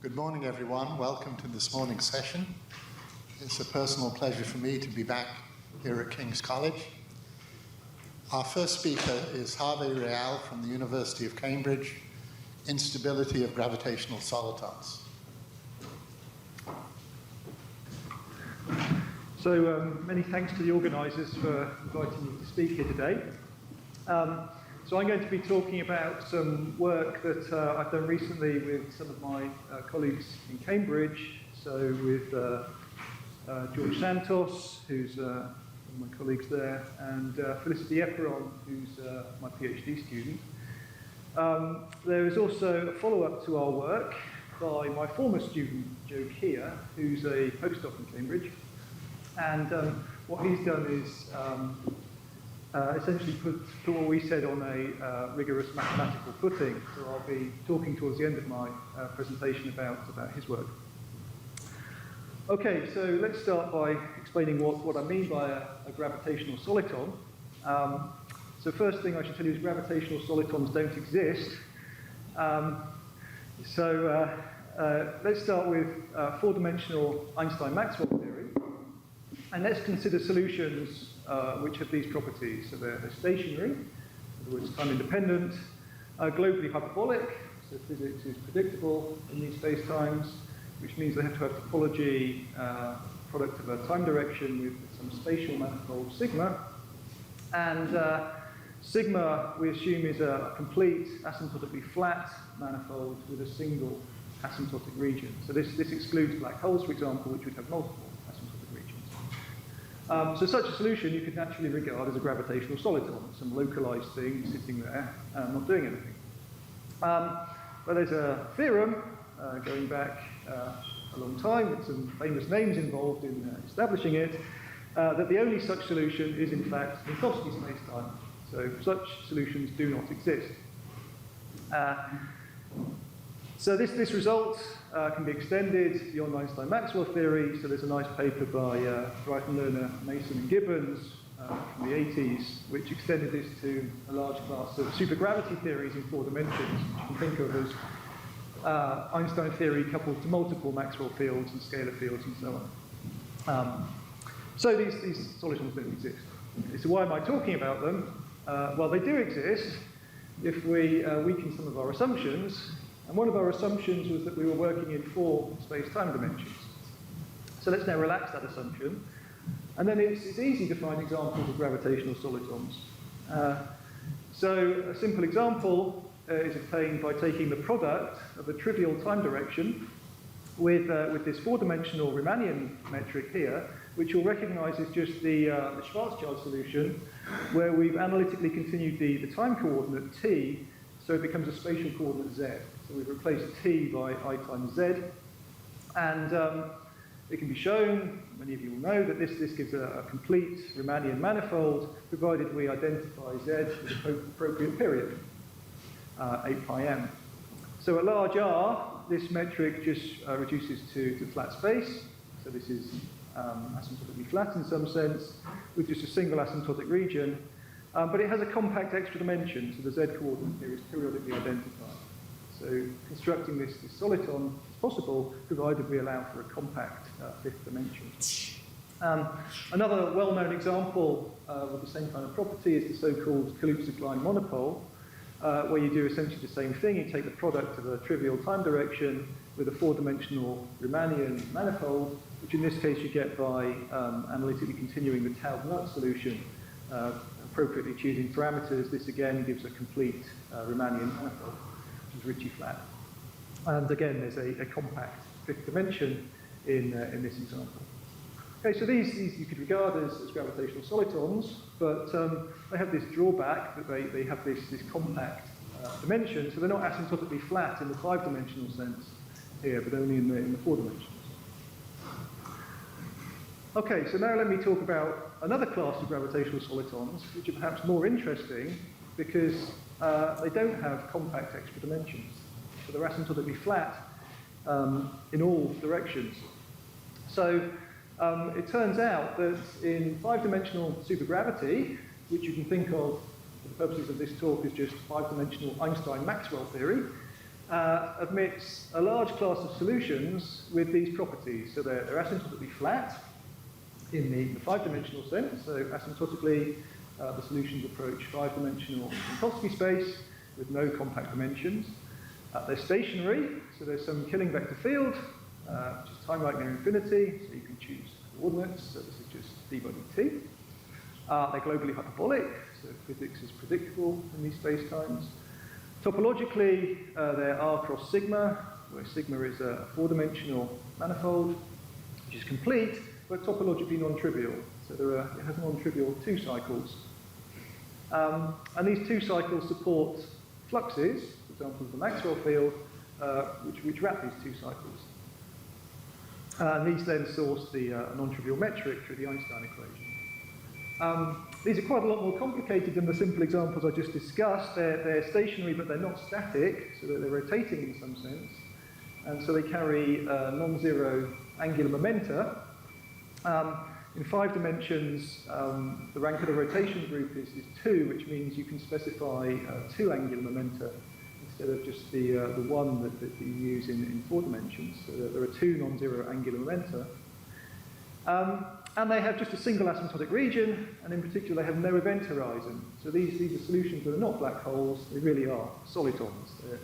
Good morning, everyone. Welcome to this morning's session. It's a personal pleasure for me to be back here at King's College. Our first speaker is Harvey Reall from the University of Cambridge, Instability of Gravitational Solitons. So many thanks to the organisers for inviting me to speak here today. So I'm going to be talking about some work that I've done recently with some of my colleagues in Cambridge. So with George Santos, who's one of my colleagues there, and Felicity Eperon, who's my PhD student. There is also a follow-up to our work by my former student, Joe Keir, who's a postdoc in Cambridge. And what he's done is essentially put what we said on a rigorous mathematical footing. So I'll be talking towards the end of my presentation about his work. Okay, so let's start by explaining what I mean by a gravitational soliton. So first thing I should tell you is gravitational solitons don't exist. Let's start with four-dimensional Einstein-Maxwell theory. And let's consider solutions which have these properties. So they're stationary, in other words, time-independent, globally hyperbolic, so physics is predictable in these spacetimes, which means they have to have topology, product of a time direction with some spatial manifold sigma. And sigma, we assume, is a complete asymptotically flat manifold with a single asymptotic region. So this excludes black holes, for example, which would have multiple asymptotic regions. So such a solution you could naturally regard as a gravitational soliton, some localized thing sitting there, not doing anything. But there's a theorem going back a long time, with some famous names involved in establishing it, that the only such solution is in fact Minkowski spacetime. So such solutions do not exist. So this result can be extended beyond Einstein-Maxwell theory. So there's a nice paper by Brighton, Lerner, Mason and Gibbons from the 80s, which extended this to a large class of supergravity theories in four dimensions, which you can think of as Einstein theory coupled to multiple Maxwell fields and scalar fields and so on. So these solitons don't exist. Okay, so why am I talking about them? Well, they do exist if we weaken some of our assumptions. And one of our assumptions was that we were working in four space-time dimensions. So let's now relax that assumption. And then it's easy to find examples of gravitational solitons. So a simple example is obtained by taking the product of a trivial time direction with this four-dimensional Riemannian metric here, which you'll recognize is just the Schwarzschild solution, where we've analytically continued the time coordinate t, so it becomes a spatial coordinate z. So we've replaced t by I times z. And it can be shown, many of you will know, that this gives a complete Riemannian manifold, provided we identify z with the appropriate period, 8 pi m. So at large R, this metric just reduces to flat space. So this is asymptotically flat in some sense, with just a single asymptotic region. But it has a compact extra dimension, so the z-coordinate here is periodically identified. So constructing this soliton is possible, provided we allow for a compact fifth dimension. Another well-known example with the same kind of property is the so-called Kaluza-Klein monopole, where you do essentially the same thing. You take the product of a trivial time direction with a four-dimensional Riemannian manifold, which in this case you get by analytically continuing the Taub-Nut solution, appropriately choosing parameters. This again gives a complete Riemannian manifold, which is Ricci flat. And again, there's a compact fifth dimension in this example. Okay, so these you could regard as gravitational solitons, but they have this drawback that they have this compact dimension, so they're not asymptotically flat in the five-dimensional sense here, but only in the four-dimensional sense. Okay, so now let me talk about another class of gravitational solitons, which are perhaps more interesting because they don't have compact extra dimensions. So they're asymptotically flat in all directions. So it turns out that in five-dimensional supergravity, which you can think of for the purposes of this talk as just five-dimensional Einstein-Maxwell theory, admits a large class of solutions with these properties. So they're asymptotically flat in the five-dimensional sense. So asymptotically, the solutions approach five-dimensional Minkowski space with no compact dimensions. They're stationary, so there's some killing vector field, which is time-like near infinity, so you can choose coordinates, so this is just d by dt. They're globally hyperbolic, so physics is predictable in these spacetimes. Topologically, they're R cross sigma, where sigma is a four-dimensional manifold, which is complete, but topologically non-trivial. So it has non-trivial two cycles. And these two cycles support fluxes, for example, the Maxwell field, which wrap these two cycles. And these then source the non-trivial metric through the Einstein equation. These are quite a lot more complicated than the simple examples I just discussed. They're stationary, but they're not static, so they're rotating in some sense. And so they carry non-zero angular momenta. In 5 dimensions, the rank of the rotation group is 2, which means you can specify 2 angular momenta instead of just the one that you use in 4 dimensions. So there are 2 non-zero angular momenta. And they have just a single asymptotic region, and in particular they have no event horizon. So these are solutions that are not black holes, they really are solitons. They're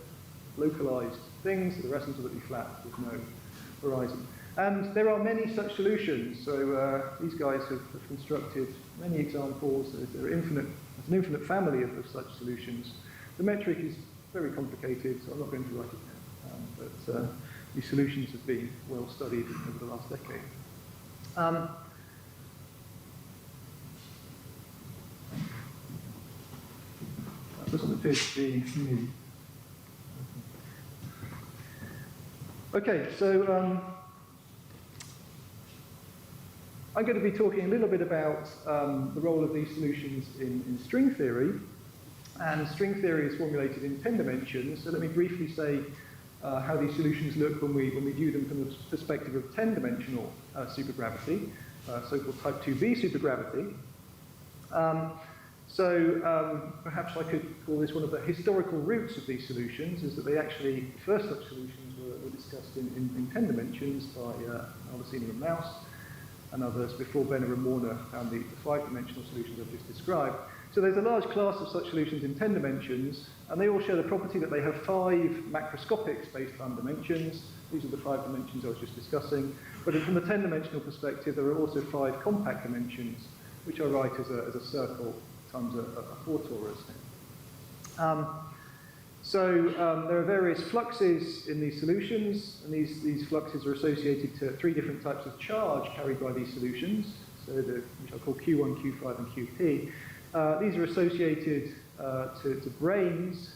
localized things that are asymptotically flat with no horizon. And there are many such solutions, so these guys have constructed many examples. There's an infinite family of such solutions. The metric is very complicated, so I'm not going to write it down, but these solutions have been well studied over the last decade. That doesn't appear to be me. Okay, so I'm going to be talking a little bit about the role of these solutions in string theory. And string theory is formulated in 10 dimensions. So let me briefly say how these solutions look when we view them from the perspective of 10-dimensional supergravity, so-called type 2b supergravity. Perhaps I could call this one of the historical roots of these solutions, is that they actually, the first such solutions were discussed in 10 dimensions by Albertini and Maus and others before Benner and Warner found the 5-dimensional solutions I've just described. So there's a large class of such solutions in 10 dimensions, and they all share the property that they have 5 macroscopic space-time dimensions. These are the 5 dimensions I was just discussing. But from the 10-dimensional perspective, there are also 5 compact dimensions, which I write as a circle times a 4 torus. There are various fluxes in these solutions, and these fluxes are associated to 3 different types of charge carried by these solutions, which I call Q1, Q5, and QP. These are associated to branes,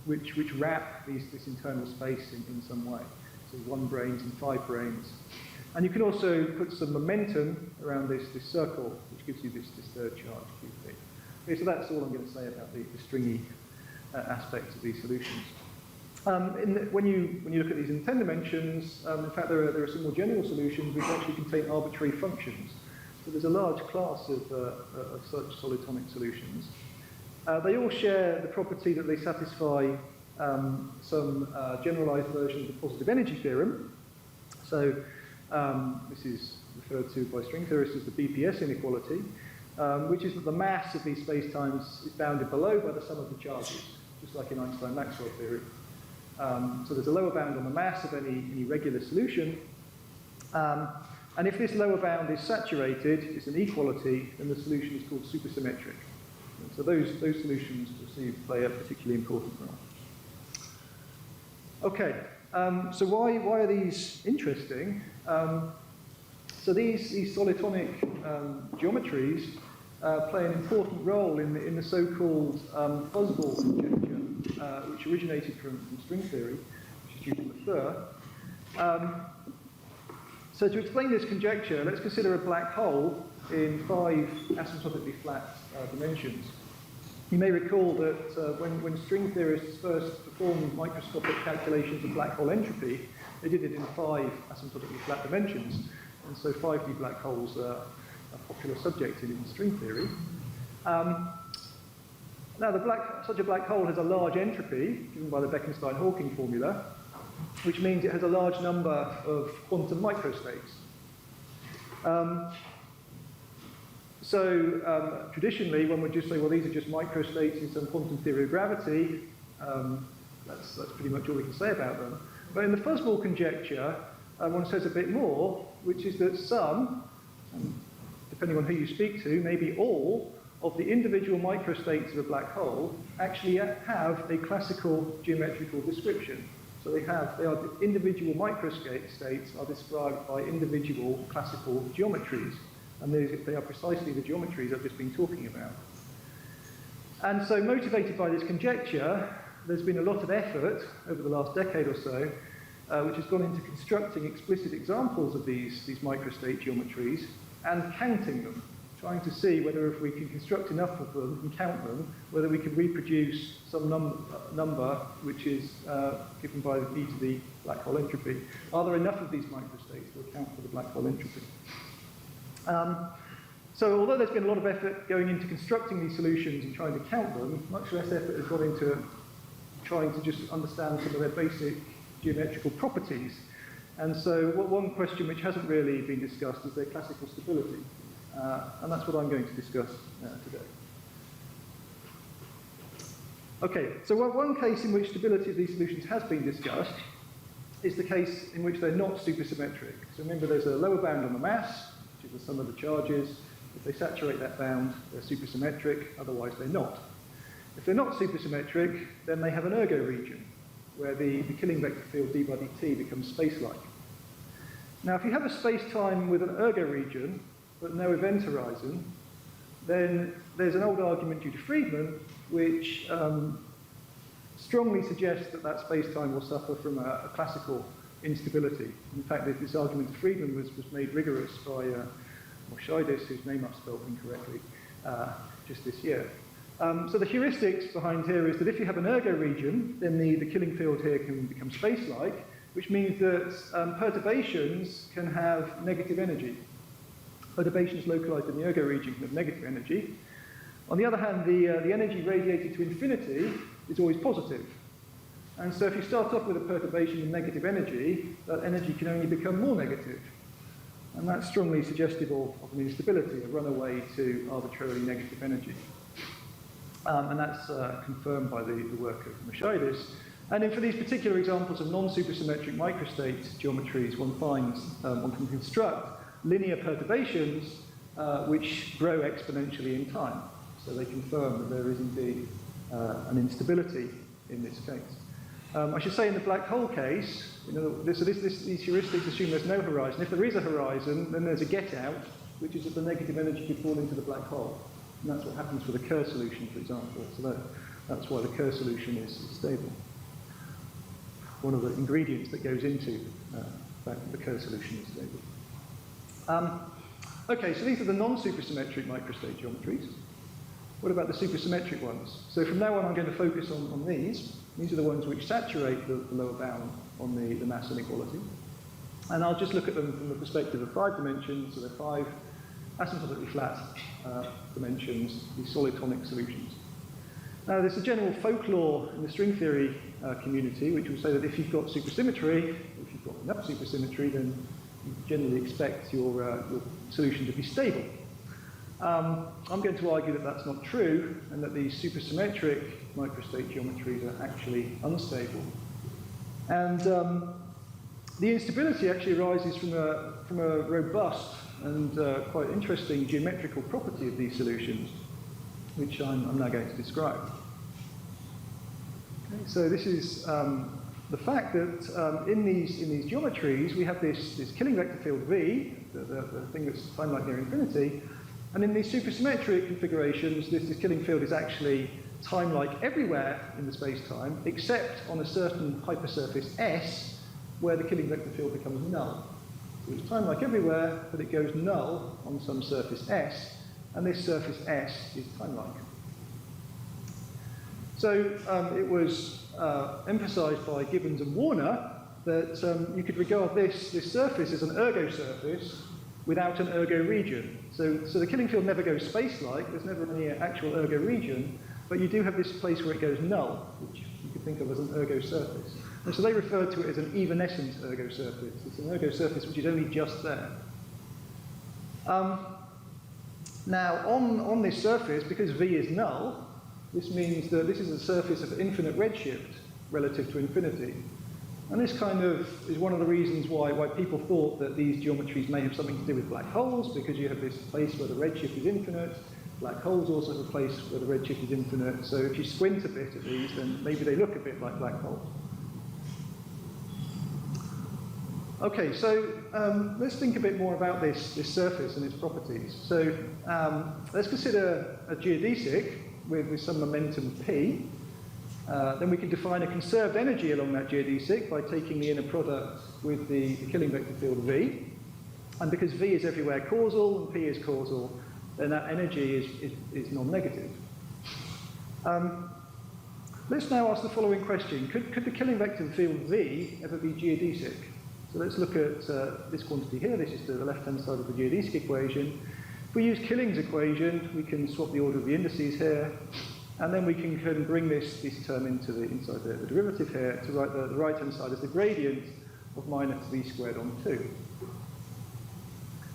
which wrap this internal space in some way. So 1 branes and 5 branes. And you can also put some momentum around this circle, which gives you this third charge, QP. Okay, so that's all I'm going to say about the stringy aspects of these solutions. When you look at these in 10 dimensions, in fact there are some more general solutions which actually contain arbitrary functions. So there's a large class of such solitonic solutions. They all share the property that they satisfy some generalized version of the positive energy theorem. So this is referred to by string theorists as the BPS inequality, which is that the mass of these spacetimes is bounded below by the sum of the charges, just like in Einstein-Maxwell theory. So there's a lower bound on the mass of any regular solution. And if this lower bound is saturated, it's an equality, then the solution is called supersymmetric. And so those solutions play a particularly important role. Okay, so why are these interesting? So these solitonic geometries play an important role in the so-called fuzzball conjecture, which originated from string theory, which is due to Laffer. So to explain this conjecture, let's consider a black hole in 5 asymptotically flat dimensions. You may recall that when string theorists first performed microscopic calculations of black hole entropy, they did it in 5 asymptotically flat dimensions. And so 5D black holes are a popular subject in string theory. Now, such a black hole has a large entropy, given by the Bekenstein-Hawking formula, which means it has a large number of quantum microstates. Traditionally, one would just say, well, these are just microstates in some quantum theory of gravity. That's pretty much all we can say about them. But in the Fuzzball conjecture, one says a bit more, which is that some, depending on who you speak to, maybe all of the individual microstates of a black hole actually have a classical geometrical description. So they are the individual microstates are described by individual classical geometries. And they are precisely the geometries I've just been talking about. And so motivated by this conjecture, there's been a lot of effort over the last decade or so, which has gone into constructing explicit examples of these microstate geometries and counting them, trying to see whether if we can construct enough of them and count them, whether we can reproduce some number which is given by e to the black hole entropy. Are there enough of these microstates to account for the black hole entropy? So although there's been a lot of effort going into constructing these solutions and trying to count them, much less effort has gone into trying to just understand some of their basic geometrical properties. And so one question which hasn't really been discussed is their classical stability. And that's what I'm going to discuss today. Okay, so one case in which stability of these solutions has been discussed is the case in which they're not supersymmetric. So remember, there's a lower bound on the mass, which is the sum of the charges. If they saturate that bound, they're supersymmetric, otherwise they're not. If they're not supersymmetric, then they have an ergo region, where the killing vector field d by dt becomes space-like. Now, if you have a space-time with an ergo region, but no event horizon, then there's an old argument due to Friedman, which strongly suggests that that space-time will suffer from a classical instability. In fact, this argument of Friedman was made rigorous by Moscheidis, whose name I've spelled incorrectly, just this year. So the heuristics behind here is that if you have an ergo region, then the killing field here can become space-like, which means that perturbations can have negative energy. Perturbations localized in the ergo region can have negative energy. On the other hand, the energy radiated to infinity is always positive. And so if you start off with a perturbation with negative energy, that energy can only become more negative. And that's strongly suggestive of an instability, a runaway to arbitrarily negative energy. And that's confirmed by the work of Moscheidis. And then for these particular examples of non-supersymmetric microstate geometries, one can construct linear perturbations which grow exponentially in time. So they confirm that there is indeed an instability in this case. I should say in the black hole case, these heuristics assume there's no horizon. If there is a horizon, then there's a get-out, which is that the negative energy could fall into the black hole. And that's what happens for the Kerr solution, for example. So that's why the Kerr solution is stable. One of the ingredients that goes into the Kerr solution is stable. Okay, so these are the non-supersymmetric microstate geometries. What about the supersymmetric ones? So from now on, I'm going to focus on these. These are the ones which saturate the lower bound on the mass inequality. And I'll just look at them from the perspective of 5 dimensions. So they're 5 asymptotically flat dimensions, these solitonic solutions. Now, there's a general folklore in the string theory community which will say that if you've got supersymmetry, if you've got enough supersymmetry, then you generally expect your solution to be stable. I'm going to argue that that's not true, and that these supersymmetric microstate geometries are actually unstable. And the instability actually arises from a robust and quite interesting geometrical property of these solutions, which I'm now going to describe. Okay, so this is the fact that in these geometries we have this killing vector field V, the thing that's time-like near infinity, and in these supersymmetric configurations, this killing field is actually time-like everywhere in the space-time, except on a certain hypersurface S, where the killing vector field becomes null. So it's time-like everywhere, but it goes null on some surface S, and this surface S is time-like. So it was emphasized by Gibbons and Warner that you could regard this surface as an ergo surface without an ergo region. So the killing field never goes space-like, there's never any actual ergo region, but you do have this place where it goes null, which you could think of as an ergo surface. And so they refer to it as an evanescent ergo surface. It's an ergo surface which is only just there. Now, on this surface, because V is null, this means that this is a surface of infinite redshift relative to infinity. And this kind of is one of the reasons why people thought that these geometries may have something to do with black holes, because you have this place where the redshift is infinite. Black holes also have a place where the redshift is infinite. So if you squint a bit at these, then maybe they look a bit like black holes. Okay, so let's think a bit more about this surface and its properties. So let's consider a geodesic with some momentum p. Then we can define a conserved energy along that geodesic by taking the inner product with the killing vector field v. And because v is everywhere causal and p is causal, then that energy is non-negative. Let's now ask the following question. Could the killing vector field v ever be geodesic? So let's look at this quantity here. This is the left-hand side of the geodesic equation. If we use Killing's equation, we can swap the order of the indices here, and then we can bring this term inside the derivative here to write the right-hand side as the gradient of minus v squared on 2.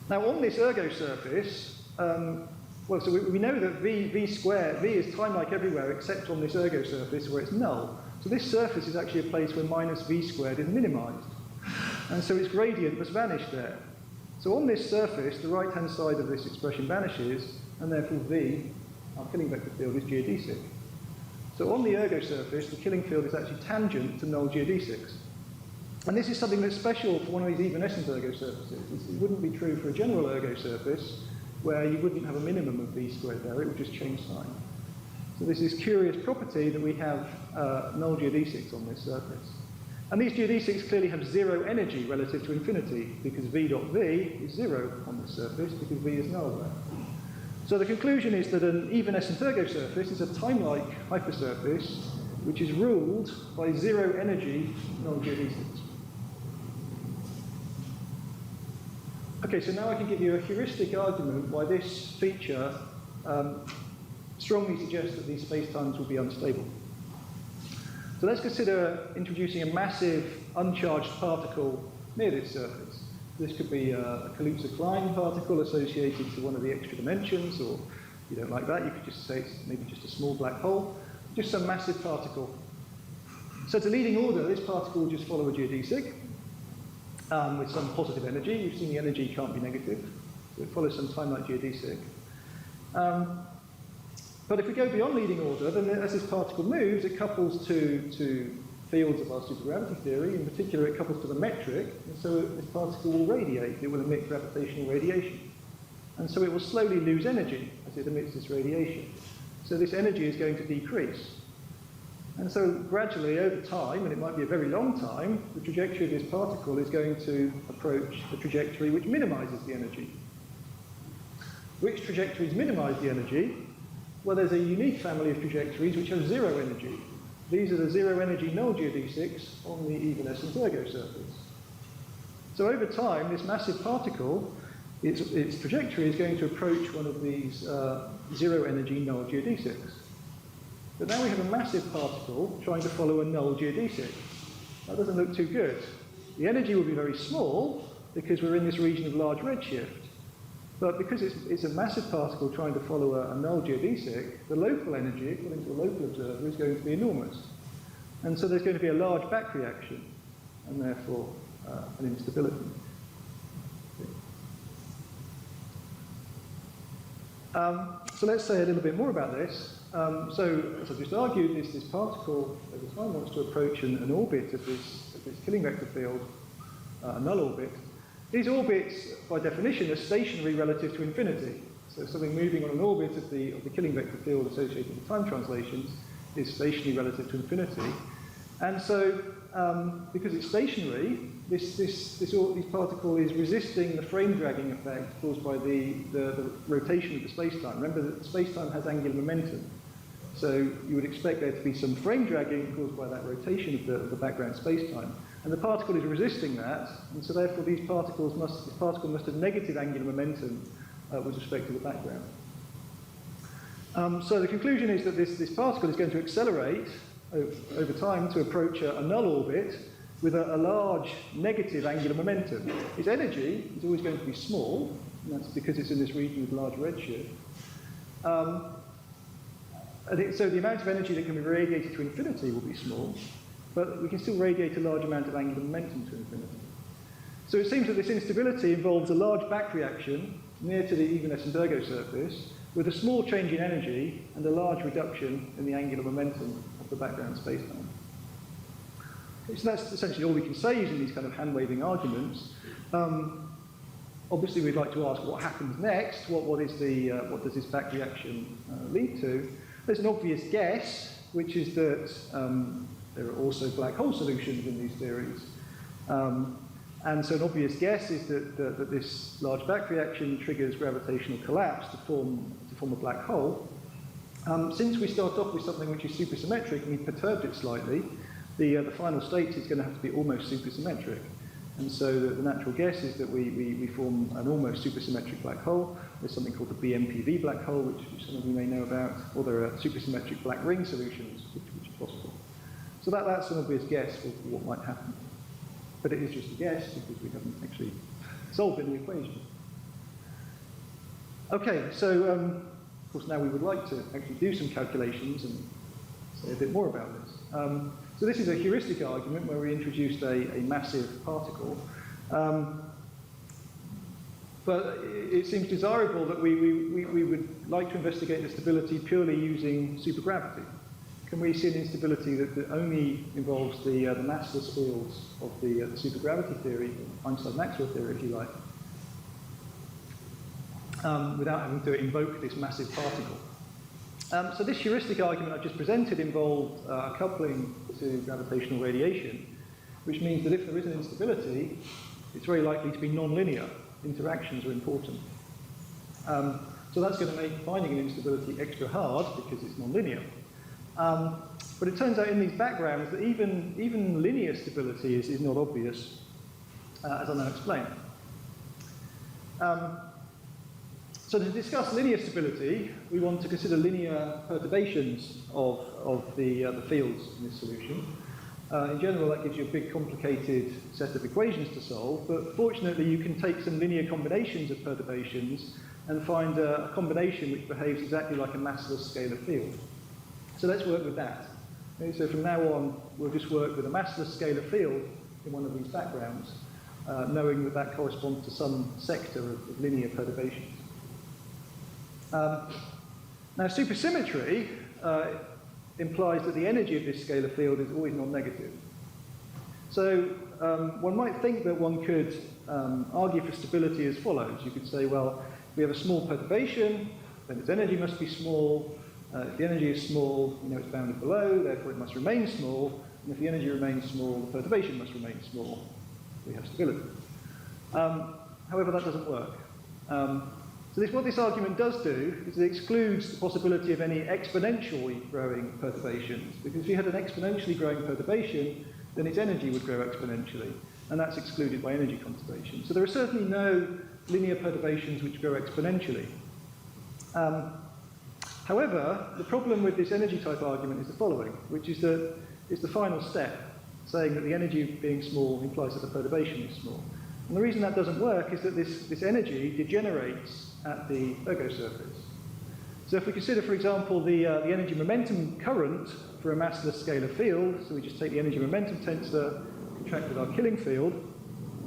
Now, on this ergo surface, well, so we know that v squared, v is time-like everywhere except on this ergo surface where it's null. So this surface is actually a place where minus v squared is minimized. And so its gradient must vanish there. So on this surface, the right-hand side of this expression vanishes, and therefore v, our killing vector field, is geodesic. So on the ergo surface, the killing field is actually tangent to null geodesics. And this is something that's special for one of these evanescent ergo surfaces. It wouldn't be true for a general ergo surface, where you wouldn't have a minimum of v squared there, it would just change sign. So there's this curious property that we have null geodesics on this surface. And these geodesics clearly have zero energy relative to infinity, because v dot v is 0 on this surface, because v is null there. So the conclusion is that an evanescent ergo surface is a time-like hypersurface which is ruled by zero energy null geodesics. Okay, so now I can give you a heuristic argument why this feature strongly suggests that these spacetimes will be unstable. So let's consider introducing a massive uncharged particle near this surface. This could be a Kaluza-Klein particle associated to one of the extra dimensions, or if you don't like that, you could just say it's maybe just a small black hole, just some massive particle. So to leading order, this particle will just follow a geodesic with some positive energy. You've seen the energy can't be negative, so it follows some time-like geodesic. But if we go beyond leading order, then as this particle moves, it couples to fields of our supergravity theory. In particular, it couples to the metric, and so this particle will radiate. It will emit gravitational radiation. And so it will slowly lose energy as it emits this radiation. So this energy is going to decrease. And so gradually, over time, and it might be a very long time, the trajectory of this particle is going to approach a trajectory which minimizes the energy. Which trajectories minimize the energy? Well, there's a unique family of trajectories which have zero energy. These are the zero energy null geodesics on the evanescent ergo surface. So over time, this massive particle, its trajectory is going to approach one of these zero energy null geodesics. But now we have a massive particle trying to follow a null geodesic. That doesn't look too good. The energy will be very small because we're in this region of large redshift. But because it's a massive particle trying to follow a null geodesic, the local energy, according to a local observer, is going to be enormous. And so there's going to be a large back reaction, and therefore an instability. So let's say a little bit more about this. So as I just argued, this particle over time wants to approach an orbit of this killing vector field, a null orbit. These orbits, by definition, are stationary relative to infinity. So something moving on an orbit of the killing vector field associated with time translations is stationary relative to infinity. And so, because it's stationary, this particle is resisting the frame dragging effect caused by the rotation of the spacetime. Remember that the spacetime has angular momentum. So you would expect there to be some frame dragging caused by that rotation of the background spacetime. And the particle is resisting that, and so therefore this particle must have negative angular momentum with respect to the background. So the conclusion is that this particle is going to accelerate over time to approach a null orbit with a large negative angular momentum. Its energy is always going to be small, and that's because it's in this region with large redshift. So the amount of energy that can be radiated to infinity will be small, but we can still radiate a large amount of angular momentum to infinity. So it seems that this instability involves a large back reaction near to the evanescent ergo surface with a small change in energy and a large reduction in the angular momentum of the background spacetime. So that's essentially all we can say using these kind of hand-waving arguments. Obviously, we'd like to ask what happens next. What does this back reaction lead to? There's an obvious guess, which is that there are also black hole solutions in these theories. And so an obvious guess is that this large back reaction triggers gravitational collapse to form a black hole. Since we start off with something which is supersymmetric and we perturbed it slightly, the final state is going to have to be almost supersymmetric. And so the natural guess is that we form an almost supersymmetric black hole. There's something called the BMPV black hole, which some of you may know about, or there are supersymmetric black ring solutions, which are possible. So that's an obvious guess for what might happen. But it is just a guess because we haven't actually solved any equation. Okay, so of course now we would like to actually do some calculations and say a bit more about this. So this is a heuristic argument where we introduced a massive particle. But it seems desirable that we would like to investigate the stability purely using supergravity. Can we see an instability that only involves the massless fields of the supergravity theory, Einstein-Maxwell theory, if you like, without having to invoke this massive particle? So this heuristic argument I've just presented involved a coupling to gravitational radiation, which means that if there is an instability, it's very likely to be non-linear. Interactions are important. So that's going to make finding an instability extra hard because it's non-linear. But it turns out in these backgrounds that even linear stability is not obvious, as I'll now explain. So to discuss linear stability, we want to consider linear perturbations of the fields in this solution. In general, that gives you a big, complicated set of equations to solve, but fortunately, you can take some linear combinations of perturbations and find a combination which behaves exactly like a massless scalar field. So let's work with that. Okay, so from now on, we'll just work with a massless scalar field in one of these backgrounds, knowing that that corresponds to some sector of linear perturbations. Now, supersymmetry implies that the energy of this scalar field is always non-negative. So one might think that one could argue for stability as follows. You could say, well, if we have a small perturbation, then its energy must be small. If the energy is small, it's bounded below, therefore it must remain small. And if the energy remains small, the perturbation must remain small. We have stability. However, that doesn't work. So what this argument does do is it excludes the possibility of any exponentially growing perturbations, because if you had an exponentially growing perturbation, then its energy would grow exponentially, and that's excluded by energy conservation. So there are certainly no linear perturbations which grow exponentially. However, the problem with this energy type argument is the following, which is that it's the final step, saying that the energy being small implies that the perturbation is small. And the reason that doesn't work is that this energy degenerates at the ergo surface. So if we consider, for example, the energy momentum current for a massless scalar field, so we just take the energy momentum tensor, contract with our killing field,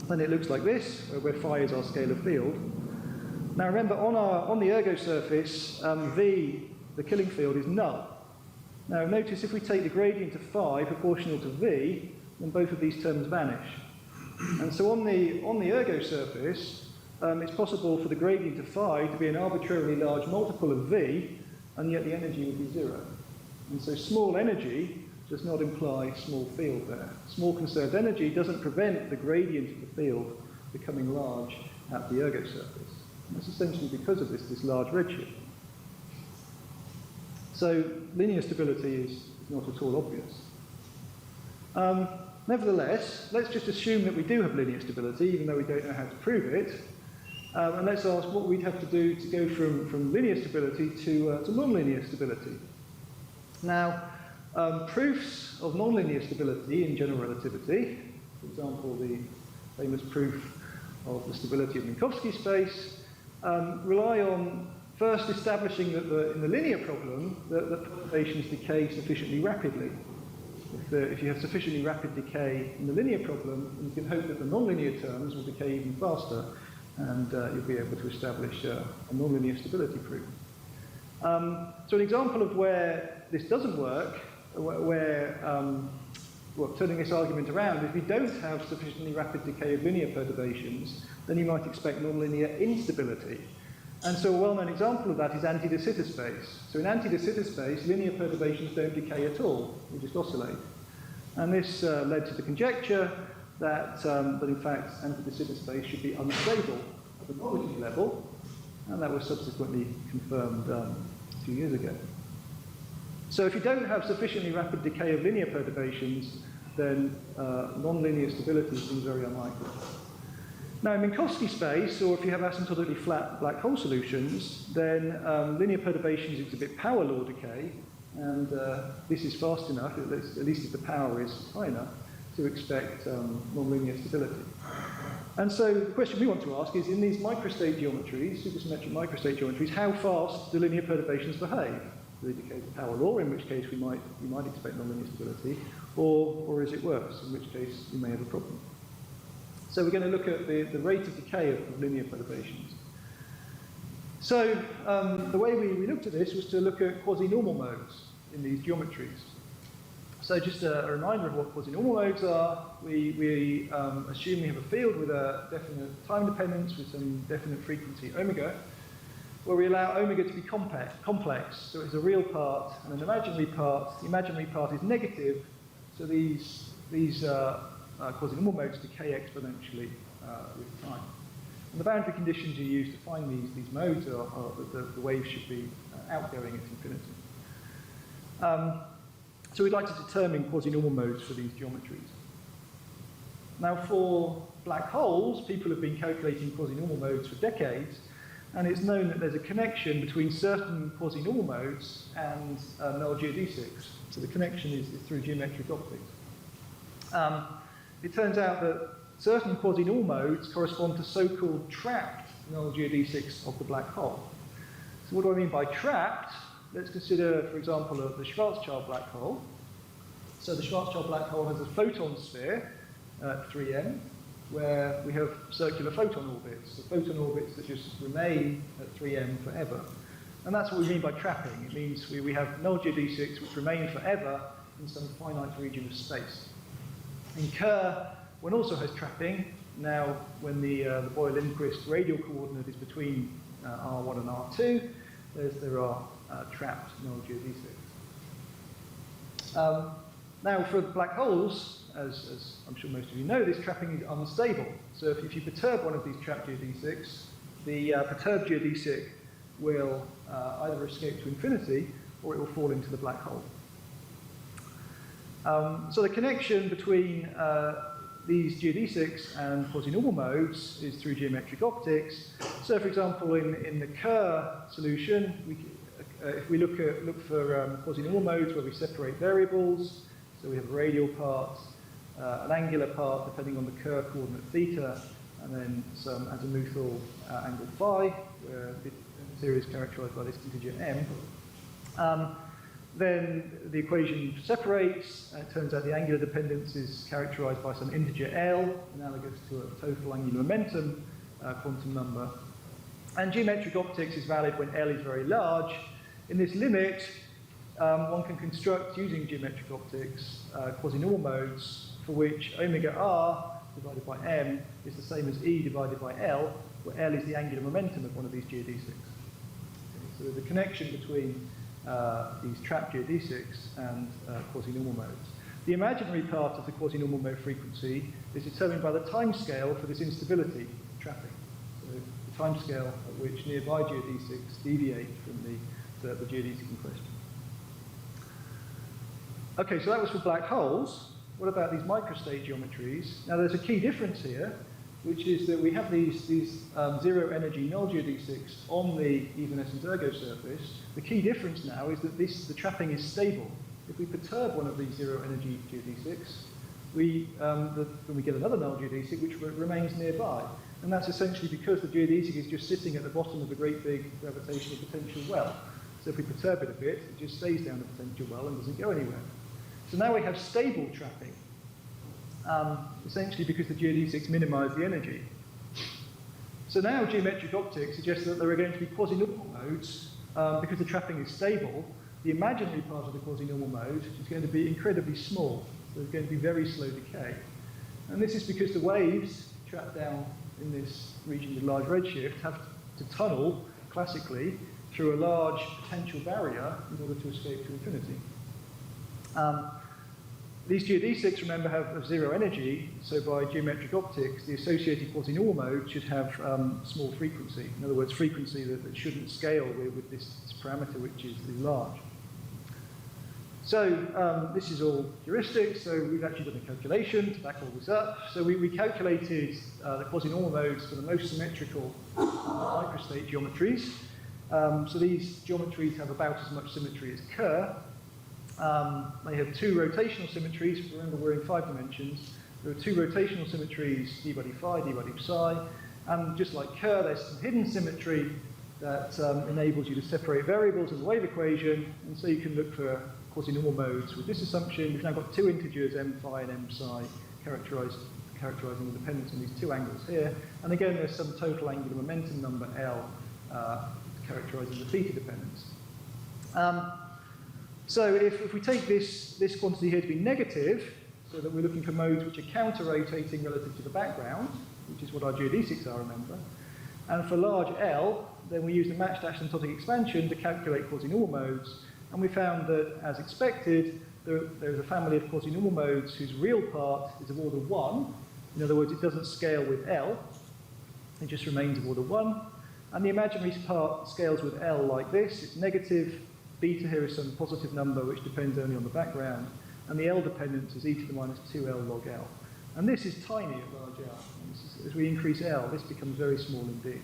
then it looks like this, where phi is our scalar field. Now remember, on the ergo surface, V, the killing field, is null. Now notice if we take the gradient of phi proportional to V, then both of these terms vanish. And so on the ergo surface, it's possible for the gradient of phi to be an arbitrarily large multiple of V, and yet the energy would be zero. And so small energy does not imply small field there. Small conserved energy doesn't prevent the gradient of the field becoming large at the ergo surface. And that's essentially because of this large redshift. So linear stability is not at all obvious. Nevertheless, let's just assume that we do have linear stability, even though we don't know how to prove it. And let's ask what we'd have to do to go from linear stability to nonlinear stability. Now, proofs of nonlinear stability in general relativity, for example, the famous proof of the stability of Minkowski space, rely on first establishing that in the linear problem, that the perturbations decay sufficiently rapidly. If you have sufficiently rapid decay in the linear problem, you can hope that the nonlinear terms will decay even faster, and you'll be able to establish a nonlinear stability proof. So an example of where this doesn't work, turning this argument around, if you don't have sufficiently rapid decay of linear perturbations, then you might expect nonlinear instability. And so a well-known example of that is anti-de Sitter space. So in anti-de Sitter space, linear perturbations don't decay at all, they just oscillate. And this led to the conjecture that in fact anti-de Sitter space should be unstable at the knowledge level, and that was subsequently confirmed a few years ago. So if you don't have sufficiently rapid decay of linear perturbations, then nonlinear stability seems very unlikely. Now, in Minkowski space, or if you have asymptotically flat black hole solutions, then linear perturbations exhibit power law decay, and this is fast enough, at least if the power is high enough, to expect nonlinear stability. And so the question we want to ask is, in these microstate geometries, supersymmetric microstate geometries, how fast do linear perturbations behave? Do they decay to power law, in which case we might expect nonlinear stability, or is it worse, in which case we may have a problem? So we're going to look at the rate of decay of linear perturbations. So the way we looked at this was to look at quasi-normal modes in these geometries. So just a reminder of what quasi-normal modes are. We assume we have a field with a definite time dependence with some definite frequency omega, where we allow omega to be complex. So it's a real part and an imaginary part. The imaginary part is negative, so these quasi-normal modes decay exponentially with time. And the boundary conditions you use to find these modes are that the waves should be outgoing at infinity. So we'd like to determine quasi-normal modes for these geometries. Now for black holes, people have been calculating quasi-normal modes for decades, and it's known that there's a connection between certain quasi-normal modes and null geodesics. So the connection is through geometric optics. It turns out that certain quasi-normal modes correspond to so-called trapped null geodesics of the black hole. So what do I mean by trapped? Let's consider, for example, the Schwarzschild black hole. So the Schwarzschild black hole has a photon sphere at 3m, where we have circular photon orbits, so photon orbits that just remain at 3m forever. And that's what we mean by trapping. It means we have null geodesics which remain forever in some finite region of space. In Kerr, one also has trapping. Now, when the Boyer-Lindquist radial coordinate is between R1 and R2, there are trapped null geodesics. Now, for black holes, as I'm sure most of you know, this trapping is unstable. So if you perturb one of these trapped geodesics, the perturbed geodesic will either escape to infinity or it will fall into the black hole. So the connection between these geodesics and quasi-normal modes is through geometric optics. So, for example, in the Kerr solution, if we look for quasi-normal modes where we separate variables, so we have a radial part, an angular part depending on the Kerr coordinate theta, and then some azimuthal angle phi, where the series is characterized by this integer m. Then the equation separates, and it turns out the angular dependence is characterized by some integer L, analogous to a total angular momentum quantum number. And geometric optics is valid when L is very large. In this limit, one can construct, using geometric optics, quasi-normal modes for which omega r divided by m is the same as E divided by L, where L is the angular momentum of one of these geodesics. Okay, so there's a connection between these trapped geodesics and quasi-normal modes. The imaginary part of the quasi-normal mode frequency is determined by the time scale for this instability trapping. So the time scale at which nearby geodesics deviate from the geodesic in question. Okay, so that was for black holes. What about these microstate geometries? Now there's a key difference here. which is that we have these zero energy null geodesics on the evanescent ergo surface. The key difference now is that the trapping is stable. If we perturb one of these zero energy geodesics, then we get another null geodesic which remains nearby. And that's essentially because the geodesic is just sitting at the bottom of a great big gravitational potential well. So if we perturb it a bit, it just stays down the potential well and doesn't go anywhere. So now we have stable trapping, essentially because the geodesics minimize the energy. So now geometric optics suggests that there are going to be quasi-normal modes because the trapping is stable. The imaginary part of the quasi-normal mode is going to be incredibly small. So there's going to be very slow decay. And this is because the waves trapped down in this region with large redshift have to tunnel, classically, through a large potential barrier in order to escape to infinity. These geodesics, remember, have zero energy, so by geometric optics, the associated quasi-normal mode should have small frequency. In other words, frequency that shouldn't scale with this parameter, which is large. So this is all heuristics, so we've actually done a calculation to back all this up. So we calculated the quasi-normal modes for the most symmetrical microstate geometries. So these geometries have about as much symmetry as Kerr. They have two rotational symmetries. Remember, we're in 5 dimensions. There are two rotational symmetries, d by d phi, d by d psi. And just like Kerr, there's some hidden symmetry that enables you to separate variables in the wave equation. And so you can look for quasi-normal modes with this assumption. We've now got two integers, m phi and m psi, characterizing the dependence on these two angles here. And again, there's some total angular momentum number, L, characterizing the theta dependence. So if we take this quantity here to be negative, so that we're looking for modes which are counter-rotating relative to the background, which is what our geodesics are, remember, and for large L, then we use the matched asymptotic expansion to calculate quasi-normal modes, and we found that, as expected, there's a family of quasi-normal modes whose real part is of order 1. In other words, it doesn't scale with L, it just remains of order 1. And the imaginary part scales with L like this. It's negative. Beta here is some positive number which depends only on the background. And the L dependence is e to the minus 2L log L. And this is tiny at large L. As we increase L, this becomes very small indeed.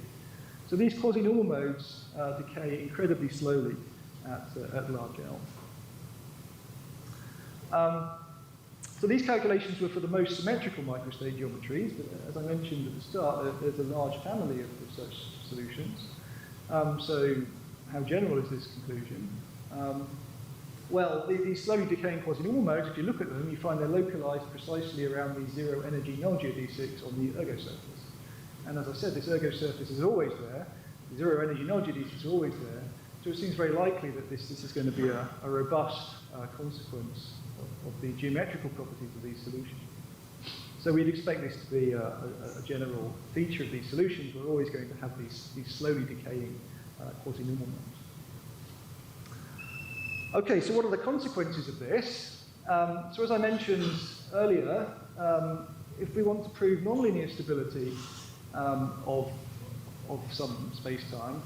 So these quasi-normal modes decay incredibly slowly at large L. So these calculations were for the most symmetrical microstate geometries, but as I mentioned at the start, there's a large family of such solutions. So how general is this conclusion? Well, these slowly decaying quasi-normal modes, if you look at them, you find they're localized precisely around these zero energy null geodesics on the ergo surface. And as I said, this ergo surface is always there. The zero energy null geodesics are always there. So it seems very likely that this is going to be a robust consequence of the geometrical properties of these solutions. So we'd expect this to be a general feature of these solutions. We're always going to have these slowly decaying quasi-normal modes. Okay, so what are the consequences of this? So as I mentioned earlier, if we want to prove nonlinear stability of some space-time,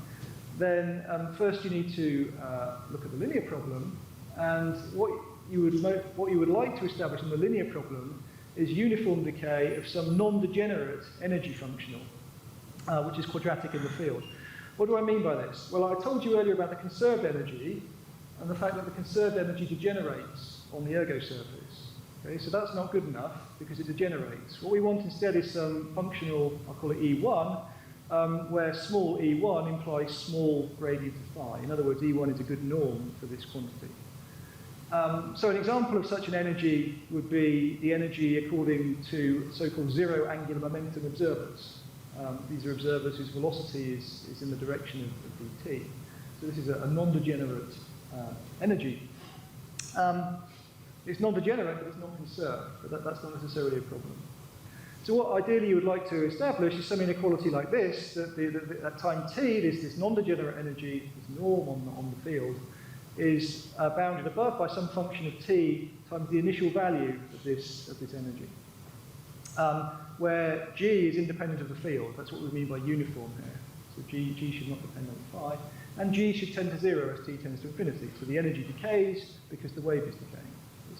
then first you need to look at the linear problem, and what you would like to establish in the linear problem is uniform decay of some non-degenerate energy functional, which is quadratic in the field. What do I mean by this? Well, I told you earlier about the conserved energy and the fact that the conserved energy degenerates on the ergo surface. Okay, so that's not good enough because it degenerates. What we want instead is some functional, I'll call it E1, where small E1 implies small gradient of phi. In other words, E1 is a good norm for this quantity. So an example of such an energy would be the energy according to so-called zero angular momentum observers. These are observers whose velocity is in the direction of dt. So this is a non-degenerate energy. It's non-degenerate, but it's not conserved. But that's not necessarily a problem. So what ideally you would like to establish is some inequality like this, that at time t, this non-degenerate energy, this norm on the field, is bounded above by some function of t times the initial value of this energy, where g is independent of the field. That's what we mean by uniform here. So g should not depend on phi, and g should tend to 0 as t tends to infinity. So the energy decays because the wave is decaying.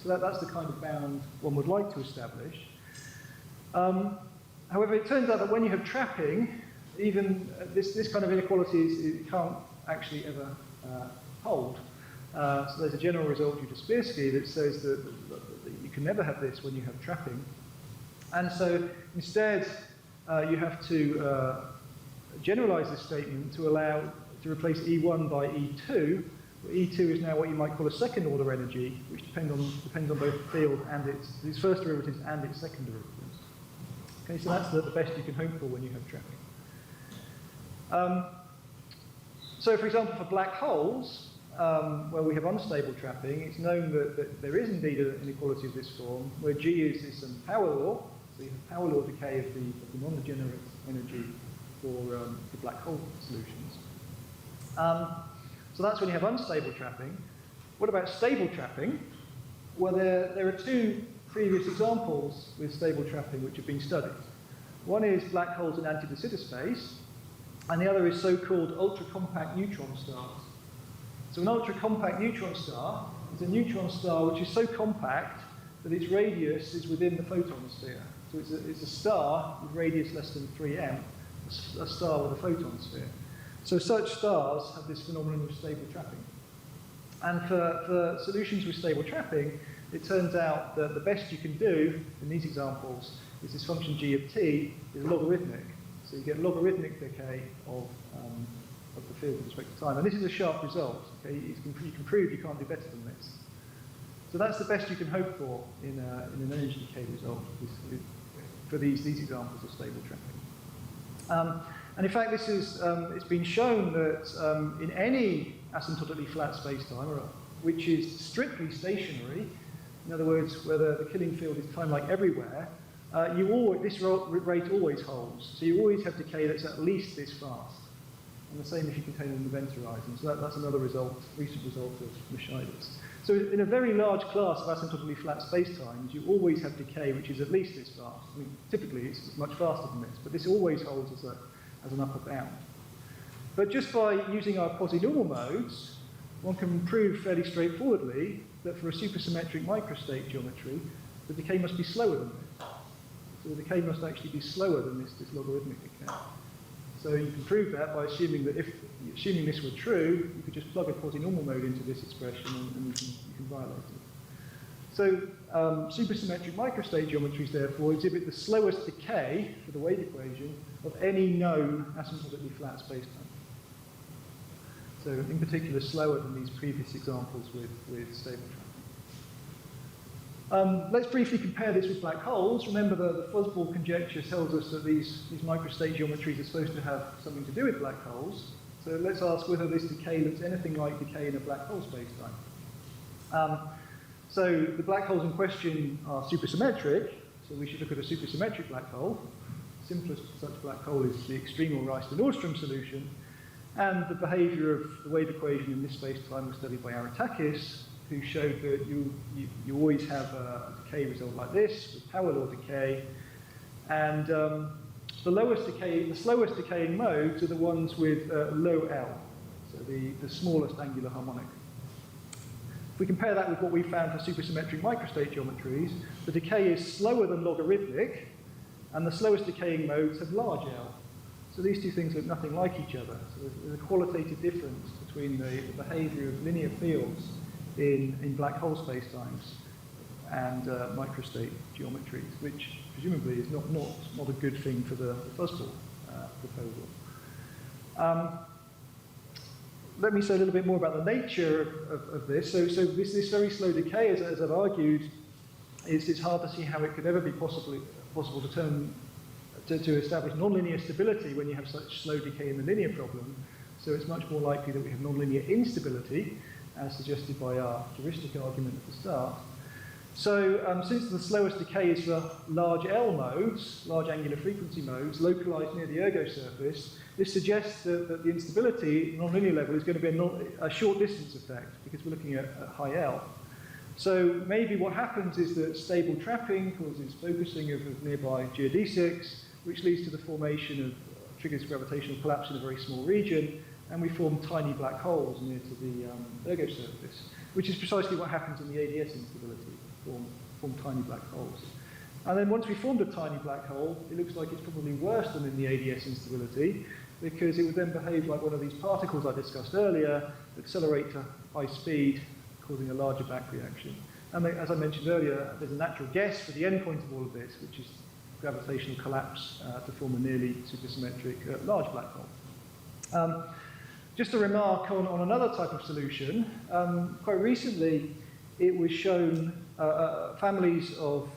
So that's the kind of bound one would like to establish. However, it turns out that when you have trapping, even this kind of inequality it can't actually ever hold. So there's a general result due to Spearsky that says that you can never have this when you have trapping. And so instead, you have to generalize this statement to replace E1 by E2. E2 is now what you might call a second order energy, which depends on both the field and its first derivatives and its second derivatives. Okay, so that's the best you can hope for when you have trapping. So for example, for black holes, where we have unstable trapping, it's known that there is indeed an inequality of this form, where G is some power law, so you have power law decay of the non-degenerate energy for black hole solutions. So that's when you have unstable trapping. What about stable trapping? Well, there are two previous examples with stable trapping which have been studied. One is black holes in anti-de Sitter space, and the other is so-called ultra-compact neutron stars. So an ultra-compact neutron star is a neutron star which is so compact that its radius is within the photon sphere. So it's a star with radius less than 3m, a star with a photon sphere. So such stars have this phenomenon of stable trapping. And for solutions with stable trapping, it turns out that the best you can do in these examples is this function g of t is logarithmic. So you get logarithmic decay of the field with respect to time. And this is a sharp result. Okay? You can prove you can't do better than this. So that's the best you can hope for in an energy decay result for these examples of stable trapping. And in fact, this is, it's been shown that in any asymptotically flat spacetime, which is strictly stationary, in other words, where the killing field is time-like everywhere, this rate always holds. So you always have decay that's at least this fast. And the same if you contain an event horizon. So that's another recent result of Michaelis. So in a very large class of asymptotically flat spacetimes, you always have decay which is at least this fast. I mean, typically it's much faster than this, but this always holds as an upper bound. But just by using our quasi-normal modes, one can prove fairly straightforwardly that for a supersymmetric microstate geometry, the decay must be slower than this. So the decay must actually be slower than this logarithmic decay. So you can prove that by assuming that assuming this were true, you could just plug a quasi-normal mode into this expression and you can violate it. So supersymmetric microstate geometries, therefore, exhibit the slowest decay for the wave equation of any known asymptotically flat spacetime. So in particular, slower than these previous examples with stable trapping. Let's briefly compare this with black holes. Remember the fuzzball conjecture tells us that these microstate geometries are supposed to have something to do with black holes. So let's ask whether this decay looks anything like decay in a black hole spacetime. So the black holes in question are supersymmetric, so we should look at a supersymmetric black hole. The simplest such black hole is the extremal Rice-to-Nordstrom solution, and the behavior of the wave equation in this spacetime was studied by Aretakis, who showed that you always have a decay result like this, with power law decay, and the slowest decaying modes are the ones with low L, so the smallest angular harmonic. If we compare that with what we found for supersymmetric microstate geometries, the decay is slower than logarithmic, and the slowest decaying modes have large L. So these two things look nothing like each other. So there's a qualitative difference between the behavior of linear fields in black hole spacetimes and microstate geometries, which presumably is not a good thing for the fuzzball proposal. Let me say a little bit more about the nature of this. So this very slow decay, as I've argued, it's hard to see how it could ever be possible to establish nonlinear stability when you have such slow decay in the linear problem. So it's much more likely that we have nonlinear instability, as suggested by our heuristic argument at the start. So since the slowest decay is for large L modes, large angular frequency modes, localized near the ergo surface, this suggests that the instability, nonlinear level, is going to be a short distance effect, because we're looking at high L. So maybe what happens is that stable trapping causes focusing of nearby geodesics, which leads to the formation of, triggers gravitational collapse in a very small region, and we form tiny black holes near to the ergo surface, which is precisely what happens in the ADS instability, form tiny black holes. And then once we formed a tiny black hole, it looks like it's probably worse than in the ADS instability, because it would then behave like one of these particles I discussed earlier, accelerate to high speed, causing a larger back reaction. And as I mentioned earlier, there's a natural guess for the endpoint of all of this, which is gravitational collapse to form a nearly supersymmetric large black hole. Just a remark on another type of solution. Quite recently, it was shown families of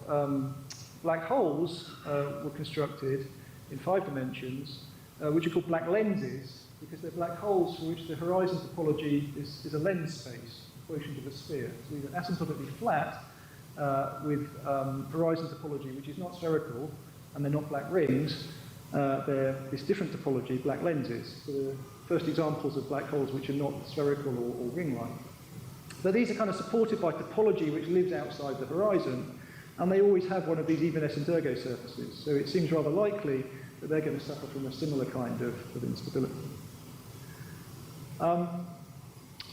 black holes were constructed in 5 dimensions, which are called black lenses, because they're black holes for which the horizon topology is a lens space, quotient of a sphere. So these are asymptotically flat with horizon topology, which is not spherical, and they're not black rings. They're this different topology, black lenses. So the first examples of black holes which are not spherical or ring-like. But these are kind of supported by topology which lives outside the horizon, and they always have one of these evanescent ergo surfaces. So it seems rather likely that they're going to suffer from a similar kind of instability.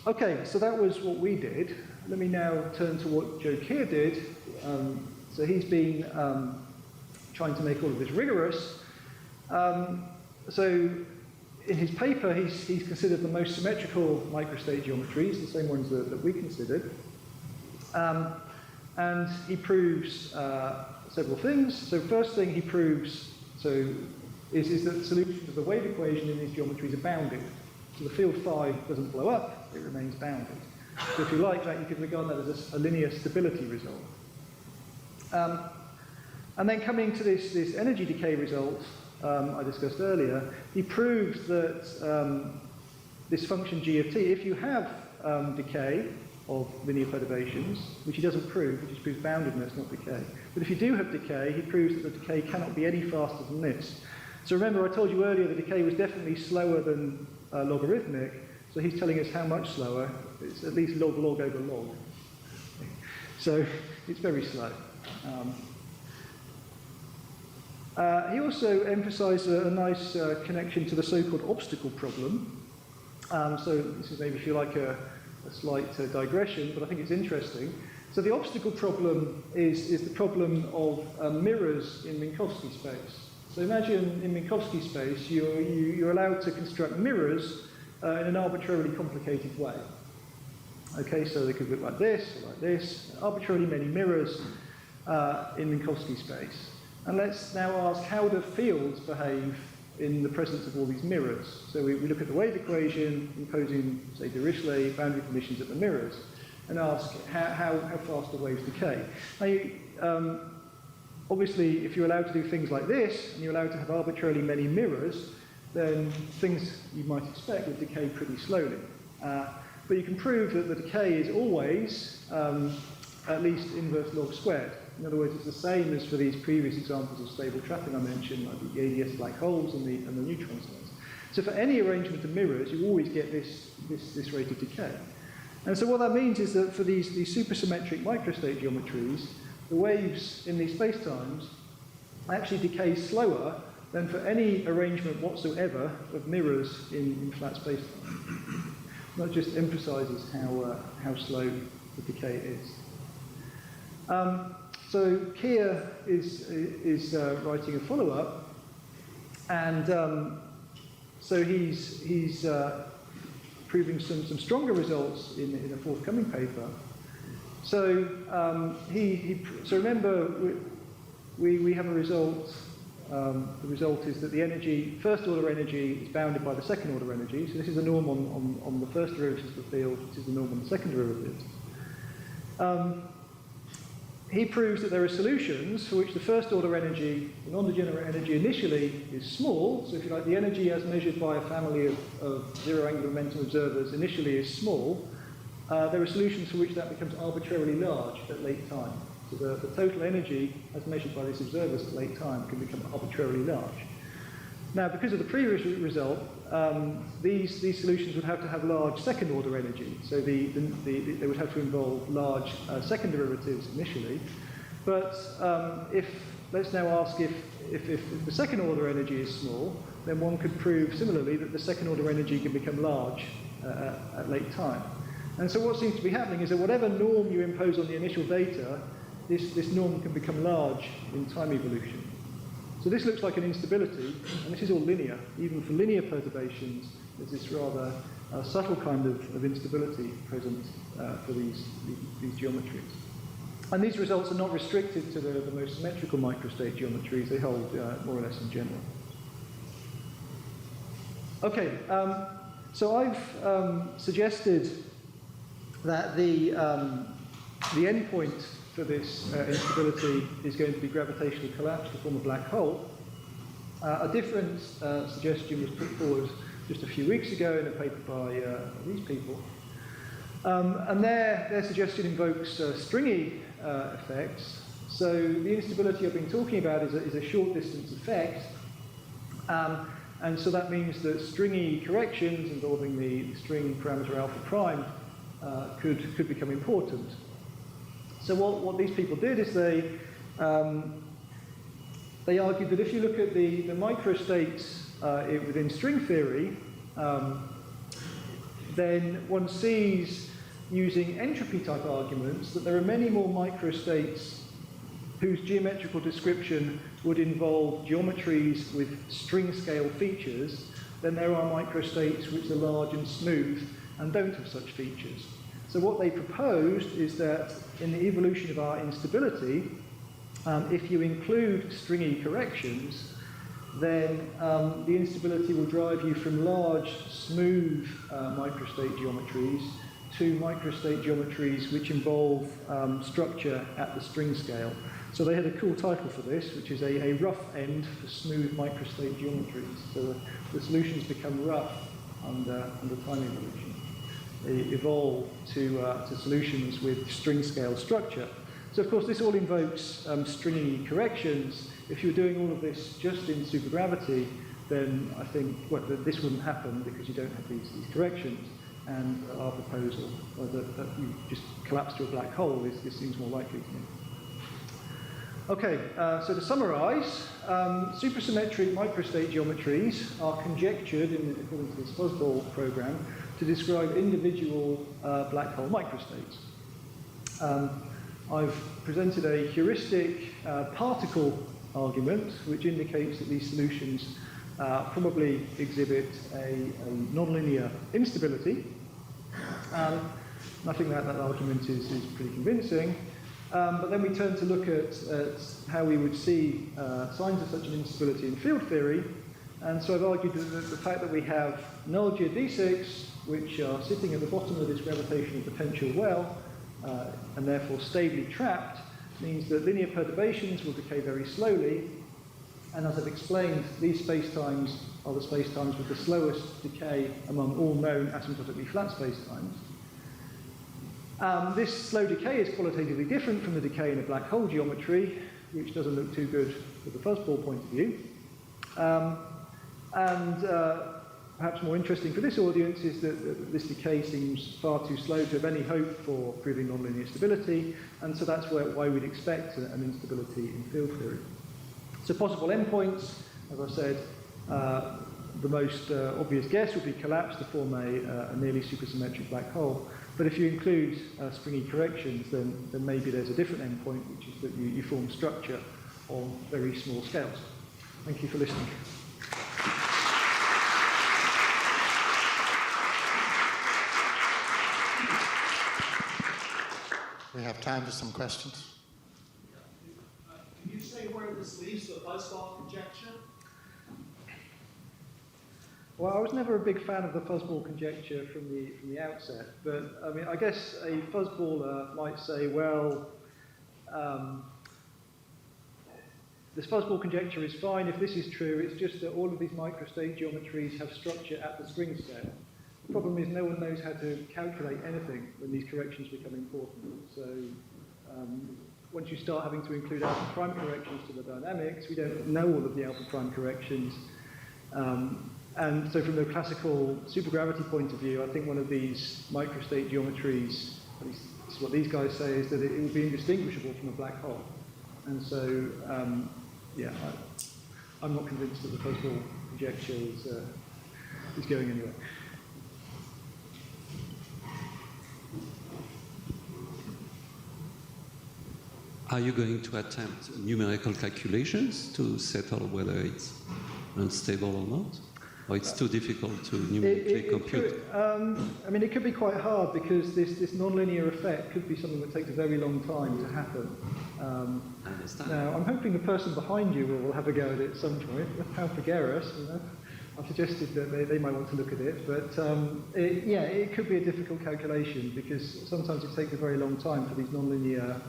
Okay, so that was what we did. Let me now turn to what Joe Keir did. So he's been trying to make all of this rigorous. So in his paper, he's considered the most symmetrical microstate geometries, the same ones that we considered. And he proves several things. So first thing he proves is that solutions of the wave equation in these geometries are bounded. So the field phi doesn't blow up, it remains bounded. So if you like that, you could regard that as a linear stability result. And then coming to this energy decay result I discussed earlier, he proves that this function g of t, if you have decay of linear perturbations, which he doesn't prove, he just proves boundedness, not decay. But if you do have decay, he proves that the decay cannot be any faster than this. So remember, I told you earlier the decay was definitely slower than logarithmic, so he's telling us how much slower. It's at least log over log. So it's very slow. He also emphasised a nice connection to the so-called obstacle problem. So this is maybe, if you like, a slight digression, but I think it's interesting. So the obstacle problem is the problem of mirrors in Minkowski space. So imagine in Minkowski space, you're allowed to construct mirrors in an arbitrarily complicated way. Okay, so they could look like this, arbitrarily many mirrors in Minkowski space. And let's now ask, how do fields behave in the presence of all these mirrors? So we look at the wave equation, imposing, say, Dirichlet boundary conditions at the mirrors, and ask how fast do waves decay. Now, obviously, if you're allowed to do things like this, and you're allowed to have arbitrarily many mirrors, then things you might expect would decay pretty slowly. But you can prove that the decay is always at least inverse log squared. In other words, it's the same as for these previous examples of stable trapping I mentioned, like the ADS black holes and the neutron stars. So for any arrangement of mirrors, you always get this rate of decay. And so what that means is that for these supersymmetric microstate geometries, the waves in these spacetimes actually decay slower than for any arrangement whatsoever of mirrors in flat spacetime. That just emphasizes how slow the decay is. So Keir is writing a follow-up, and so he's proving some stronger results in a forthcoming paper. So so remember we have a result. The result is that the energy, first order energy, is bounded by the second order energy. So this is the norm on the first derivatives of the field, which is the norm on the second derivatives. He proves that there are solutions for which the first order energy, the non-degenerate energy initially, is small. So if you like, the energy as measured by a family of zero angular momentum observers initially is small. There are solutions for which that becomes arbitrarily large at late time. So the total energy as measured by these observers at late time can become arbitrarily large. Now, because of the previous result, these solutions would have to have large second order energy. So they would have to involve large second derivatives initially. But let's now ask if the second order energy is small, then one could prove similarly that the second order energy can become large at late time. And so what seems to be happening is that whatever norm you impose on the initial data, this norm can become large in time evolution. So this looks like an instability, and this is all linear. Even for linear perturbations, there's this rather subtle kind of instability present for these geometries. And these results are not restricted to the most symmetrical microstate geometries. They hold more or less in general. Okay, so I've suggested that the endpoint for this instability is going to be gravitational collapse to form a black hole. A different suggestion was put forward just a few weeks ago in a paper by these people. And their suggestion invokes stringy effects. So the instability I've been talking about is a short distance effect. And so that means that stringy corrections involving the string parameter alpha prime could become important. So what these people did is they argued that if you look at the microstates within string theory, then one sees, using entropy type arguments, that there are many more microstates whose geometrical description would involve geometries with string scale features than there are microstates which are large and smooth and don't have such features. So what they proposed is that in the evolution of our instability, if you include stringy corrections, then the instability will drive you from large, smooth microstate geometries to microstate geometries which involve structure at the string scale. So they had a cool title for this, which is a rough end for smooth microstate geometries. So the solutions become rough under time evolution. They evolve to solutions with string scale structure. So of course this all invokes stringy corrections. If you're doing all of this just in supergravity, then I think this wouldn't happen because you don't have these corrections. And our proposal that you just collapse to a black hole this seems more likely to me. Okay, so to summarize, supersymmetric microstate geometries are conjectured, according to this fuzzball program, to describe individual black hole microstates. I've presented a heuristic particle argument which indicates that these solutions probably exhibit a nonlinear instability. I think that argument is pretty convincing. But then we turn to look at how we would see signs of such an instability in field theory. And so I've argued that the fact that we have null geodesics, which are sitting at the bottom of this gravitational potential well, and therefore stably trapped, means that linear perturbations will decay very slowly. And as I've explained, these spacetimes are the spacetimes with the slowest decay among all known asymptotically flat spacetimes. This slow decay is qualitatively different from the decay in a black hole geometry, which doesn't look too good from the fuzzball point of view. Perhaps more interesting for this audience is that this decay seems far too slow to have any hope for proving nonlinear stability, and so that's why we'd expect an instability in field theory. So possible endpoints, as I said, the most obvious guess would be collapse to form a nearly supersymmetric black hole. But if you include stringy corrections, then maybe there's a different endpoint, which is that you form structure on very small scales. Thank you for listening. We have time for some questions. Can you say where this leaves the fuzzball conjecture? Well, I was never a big fan of the fuzzball conjecture from the outset, but I mean, I guess a fuzzballer might say, well, this fuzzball conjecture is fine if this is true. It's just that all of these microstate geometries have structure at the string scale. The problem is no one knows how to calculate anything when these corrections become important. So once you start having to include alpha prime corrections to the dynamics, we don't know all of the alpha prime corrections. And so from the classical supergravity point of view, I think one of these microstate geometries, at least this is what these guys say, is that it would be indistinguishable from a black hole. And so, yeah, I'm not convinced that the fuzzball conjecture is going anywhere. are you going to attempt numerical calculations to settle whether it's unstable or not? Or it's too difficult to numerically compute? I mean, it could be quite hard because this nonlinear effect could be something that takes a very long time to happen. I understand. Now, I'm hoping the person behind you will have a go at it at some point. How Figueres, you know. I've suggested that they might want to look at it, but it could be a difficult calculation because sometimes it takes a very long time for these nonlinear.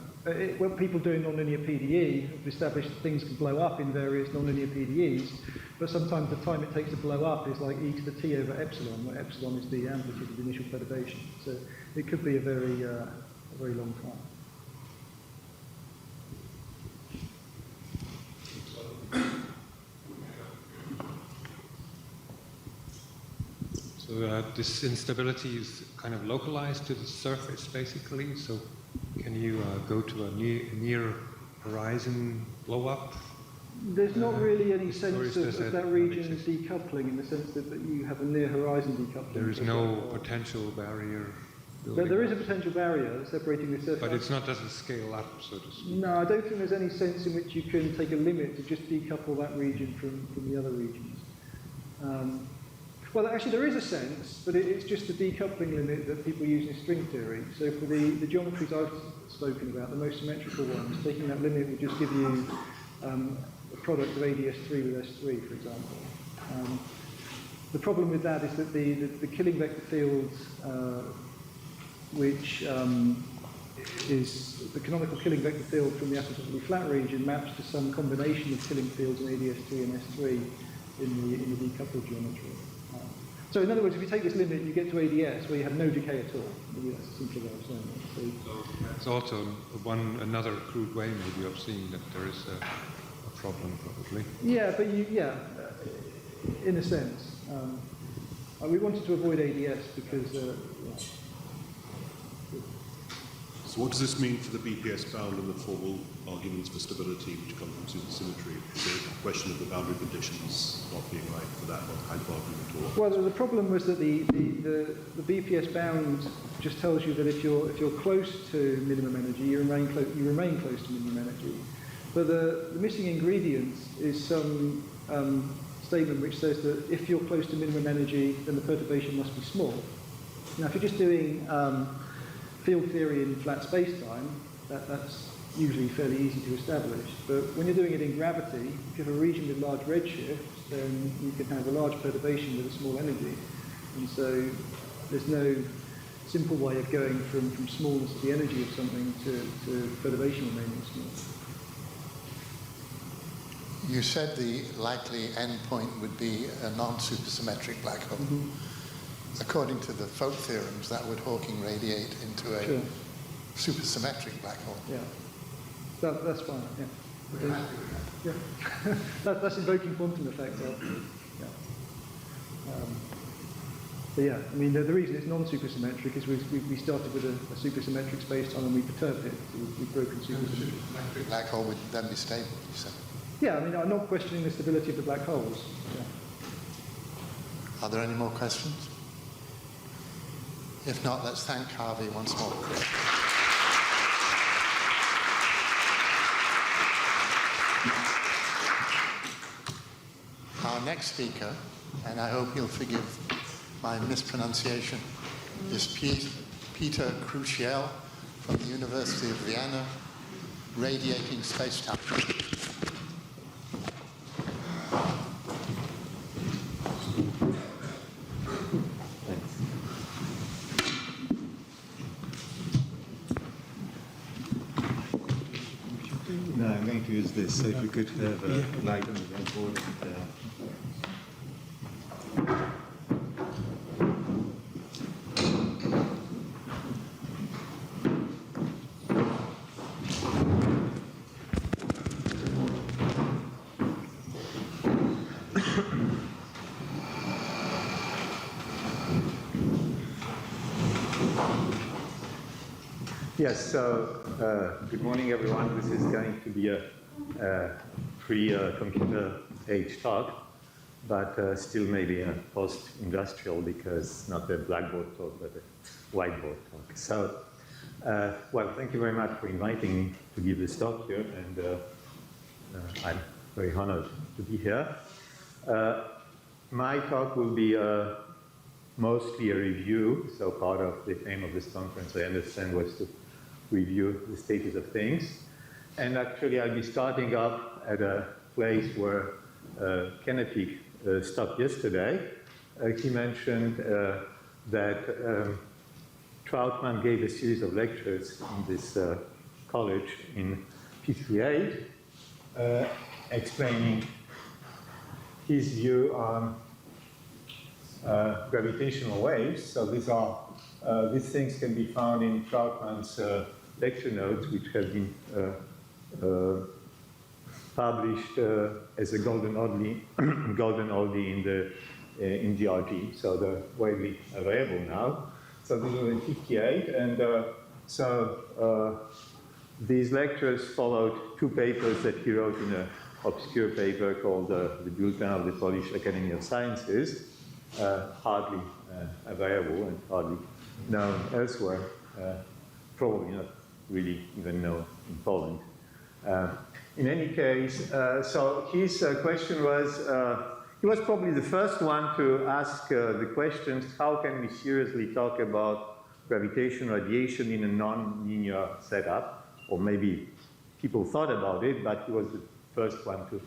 When people doing nonlinear PDE have established that things can blow up in various nonlinear PDEs, but sometimes the time it takes to blow up is like e to the t over epsilon, where epsilon is the amplitude of the initial perturbation. So it could be a very long time. So this instability is kind of localized to the surface, basically. So can you go to a near horizon blow up? There's not really any sense does of that region decoupling in the sense that you have a near horizon decoupling. There is no potential barrier. But there is a potential barrier separating the surface. But it's not doesn't scale up, so to speak. No, I don't think there's any sense in which you can take a limit to just decouple that region from the other regions. Well, actually, there is a sense, but it's just the decoupling limit that people use in string theory. So for the geometries I've spoken about, the most symmetrical ones, taking that limit would just give you a product of ADS3 with S3, for example. The problem with that is that the killing vector field, which is the canonical killing vector field from the asymptotically flat region, maps to some combination of killing fields in ADS3 and S3 in the decoupled geometry. So in other words, if you take this limit, you get to ADS where you have no decay at all. Maybe that's a simpler way of saying it. So that's also another crude way maybe of seeing that there is a problem, probably. Yeah, but in a sense. We wanted to avoid ADS because... So what does this mean for the BPS bound and the formal arguments for stability which come from supersymmetry? Is it a question of the boundary conditions not being right for that kind of argument? Or well, the problem was that the BPS bound just tells you that if you're close to minimum energy, you remain close to minimum energy. But the missing ingredient is some statement which says that if you're close to minimum energy, then the perturbation must be small. Now, if you're just doing field theory in flat space-time, that's usually fairly easy to establish. But when you're doing it in gravity, if you have a region with large redshifts, then you can have a large perturbation with a small energy. And so there's no simple way of going from smallness of the energy of something to perturbation remaining small. You said the likely endpoint would be a non-supersymmetric black hole. Mm-hmm. According to the folk theorems, that would Hawking radiate into a supersymmetric black hole. Yeah, that's fine. Yeah, We're happy with that. Yeah. That's invoking quantum effect. Yeah. But yeah, I mean the reason it's non-supersymmetric is we started with a supersymmetric space-time and we perturbed it. So we've broken supersymmetry. Supersymmetric black hole would then be stable, you said. Yeah, I mean I'm not questioning the stability of the black holes. Yeah. Are there any more questions? If not, let's thank Harvey once more. Our next speaker, and I hope you'll forgive my mispronunciation, is Piotr Chrusciel from the University of Vienna, Radiating Spacetime. No, I'm going to use this, so if we could have a light on the whiteboard. Yes, so good morning, everyone. This is going to be a pre-computer age talk, but still maybe a post-industrial because not the blackboard talk, but the whiteboard talk. So Well, thank you very much for inviting me to give this talk here, and I'm very honored to be here. My talk will be mostly a review, so part of the aim of this conference, I understand, was to review the status of things. And actually, I'll be starting up at a place where Kenneth stopped yesterday. He mentioned that Trautmann gave a series of lectures in this college in P38, explaining his view on gravitational waves. So these things can be found in Trautmann's lecture notes, which have been published as a golden oldie in GRG. So they're widely available now. So this was in 58, and these lectures followed two papers that he wrote in an obscure paper called the Bulletin of the Polish Academy of Sciences, hardly available and hardly known elsewhere, probably not really even known in Poland. In any case, so his question was, he was probably the first one to ask the questions, how can we seriously talk about gravitational radiation in a non-linear setup? Or maybe people thought about it, but he was the first one to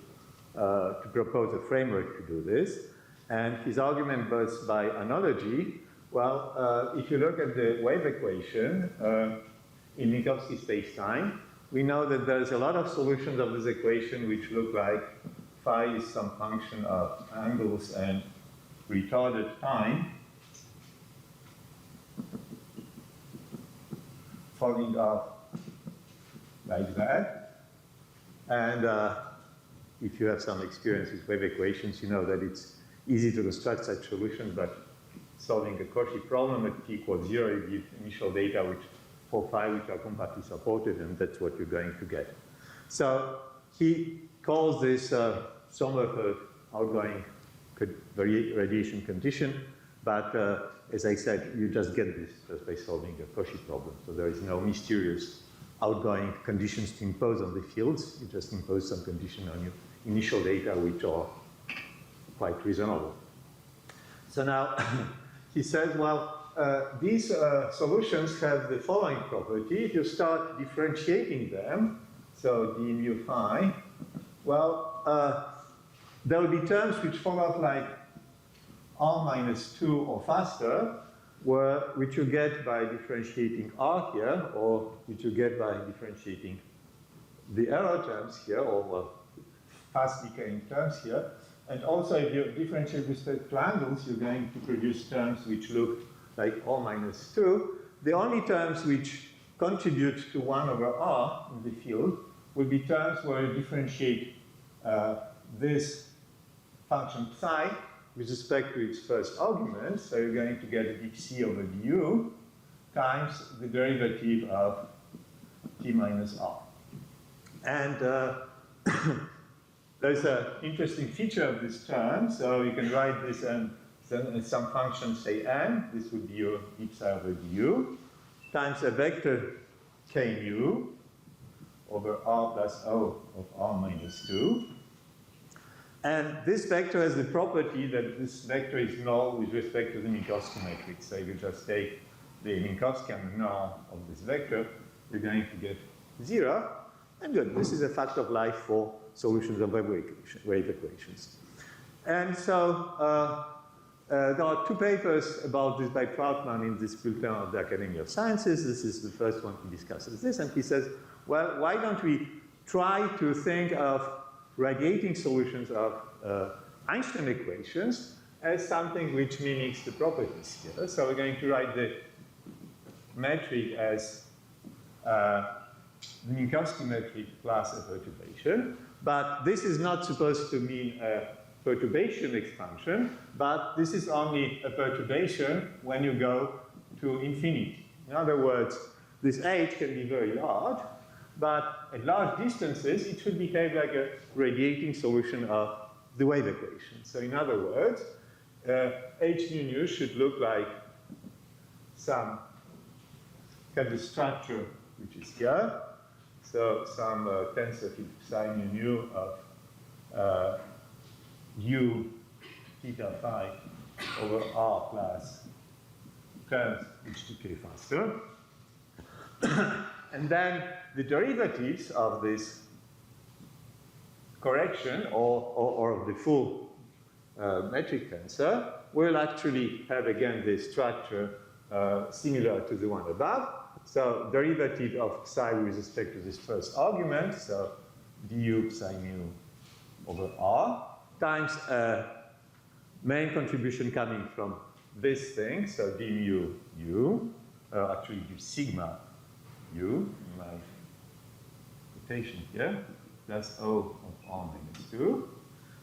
propose a framework to do this. And his argument was by analogy. Well, if you look at the wave equation in Minkowski spacetime, we know that there's a lot of solutions of this equation which look like phi is some function of angles and retarded time falling off like that. And if you have some experience with wave equations, you know that it's easy to construct such solutions, but solving a Cauchy problem at t equals 0, you give initial data which for phi which are compactly supported, and that's what you're going to get. So he calls this Sommerfeld outgoing radiation condition, but as I said, you just get this just by solving a Cauchy problem. So there is no mysterious outgoing conditions to impose on the fields. You just impose some condition on your initial data, which are quite reasonable. So now he says, well, these solutions have the following property. If you start differentiating them, so d mu phi, well, there will be terms which fall off like r minus 2 or faster, which you get by differentiating r here, or which you get by differentiating the error terms here, or fast decaying terms here. And also, if you differentiate with respect to angles, you're going to produce terms which look like r minus 2. The only terms which contribute to 1 over r in the field will be terms where you differentiate this function psi with respect to its first argument. So you're going to get dc over du times the derivative of t minus r. And there's an interesting feature of this term. So you can write this as some function, say n. This would be your d psi over du times a vector k mu over r plus o of r minus 2. And this vector has the property that this vector is null with respect to the Minkowski matrix. So if you just take the Minkowskian null of this vector, you're going to get 0. And good, this is a fact of life for solutions of wave equations. And so there are two papers about this by Trautmann in this Bulletin of the Academy of Sciences. This is the first one he discusses this, and he says, well, why don't we try to think of radiating solutions of Einstein equations as something which mimics the properties here. So we're going to write the metric as the Minkowski metric plus a perturbation. But this is not supposed to mean a perturbation expansion, but this is only a perturbation when you go to infinity. In other words, this h can be very large, but at large distances, it should behave like a radiating solution of the wave equation. So in other words, h nu nu should look like some have the structure which is here. So some tensor field psi mu of u theta phi over r plus terms which decay faster. And then the derivatives of this correction or of the full metric tensor will actually have again this structure similar to the one above. So derivative of psi with respect to this first argument, so du psi mu over r, times main contribution coming from this thing, so d mu u, actually du sigma u, in my notation here, plus O of r minus 2.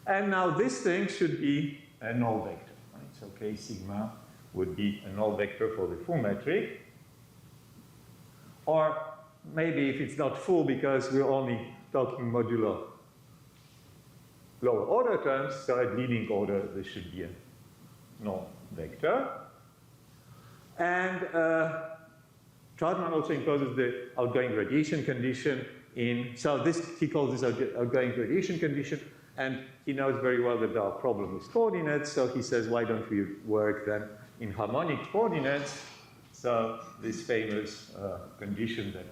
And now this thing should be a null vector, right? So k sigma would be a null vector for the full metric. Or maybe if it's not full because we're only talking modulo lower order terms, so at leading order there should be a null vector. And Trautmann also imposes the outgoing radiation condition in, so this, he calls this outgoing radiation condition, and he knows very well that there are problems with coordinates, so he says, why don't we work then in harmonic coordinates? So this famous condition that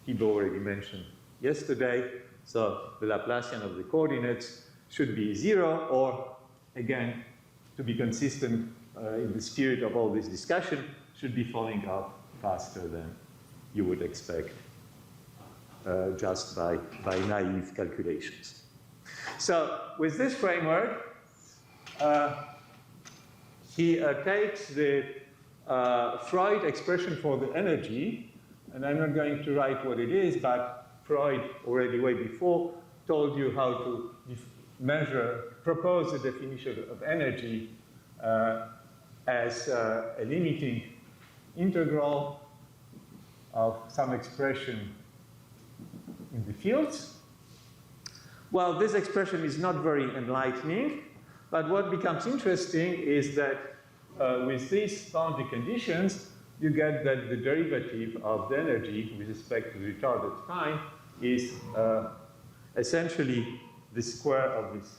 Thibault already mentioned yesterday, so the Laplacian of the coordinates should be 0, or again, to be consistent in the spirit of all this discussion, should be falling off faster than you would expect just by naive calculations. So with this framework, he takes the Freud expression for the energy, and I'm not going to write what it is, but Freud already way before told you how to propose the definition of energy as a limiting integral of some expression in the fields. Well, this expression is not very enlightening, but what becomes interesting is that with these boundary conditions, you get that the derivative of the energy with respect to the retarded time is essentially the square of this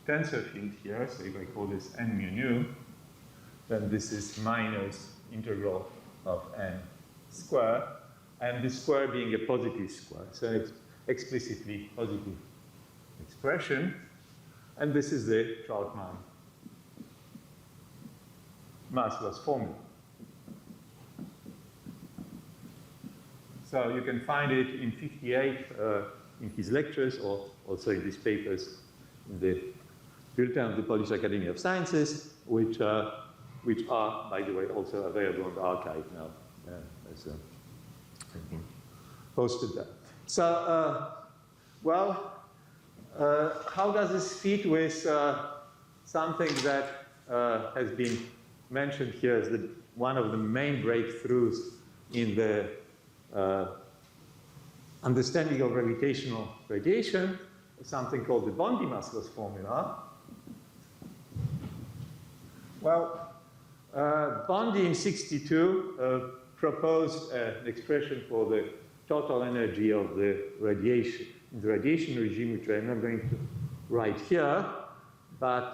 tensor field here. So if I call this n mu nu, then this is minus integral of n square, and the square being a positive square. So it's explicitly positive expression. And this is the Trautmann mass loss formula. So you can find it in 58 in his lectures, or also in these papers in the Bulletin of the Polish Academy of Sciences, which are, by the way, also available on the archive now. As something posted there. So, how does this fit with something that has been mentioned here as one of the main breakthroughs in the understanding of gravitational radiation, something called the Bondi mass loss formula? Well, Bondi in '62 proposed an expression for the total energy of the radiation, in the radiation regime, which I'm not going to write here, but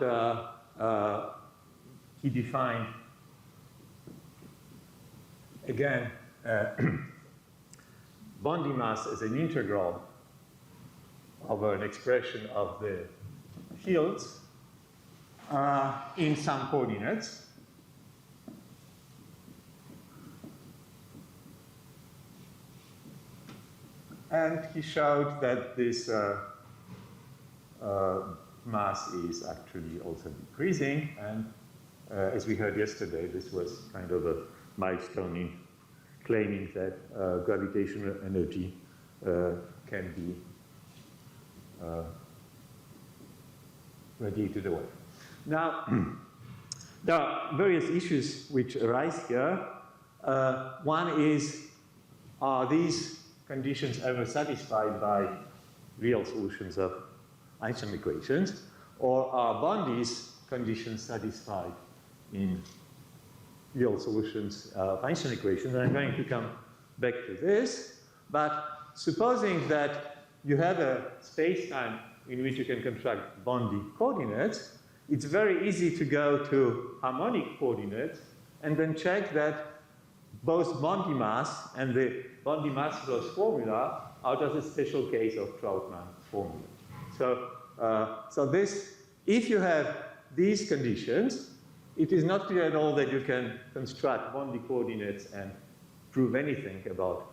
he defined, again, Bondi mass as an integral over an expression of the fields in some coordinates. And he showed that this mass is actually also decreasing. And as we heard yesterday, this was kind of a milestone in claiming that gravitational energy can be radiated away. Now, there are various issues which arise here. One is, are these conditions ever satisfied by real solutions of Einstein equations, or are Bondi's conditions satisfied in real solutions of Einstein equations. And I'm going to come back to this. But supposing that you have a space-time in which you can construct Bondi coordinates, it's very easy to go to harmonic coordinates and then check that both Bondi mass and the Bondi mass loss formula are just a special case of Trautmann formula. So this, if you have these conditions, it is not clear at all that you can construct Bondi coordinates and prove anything about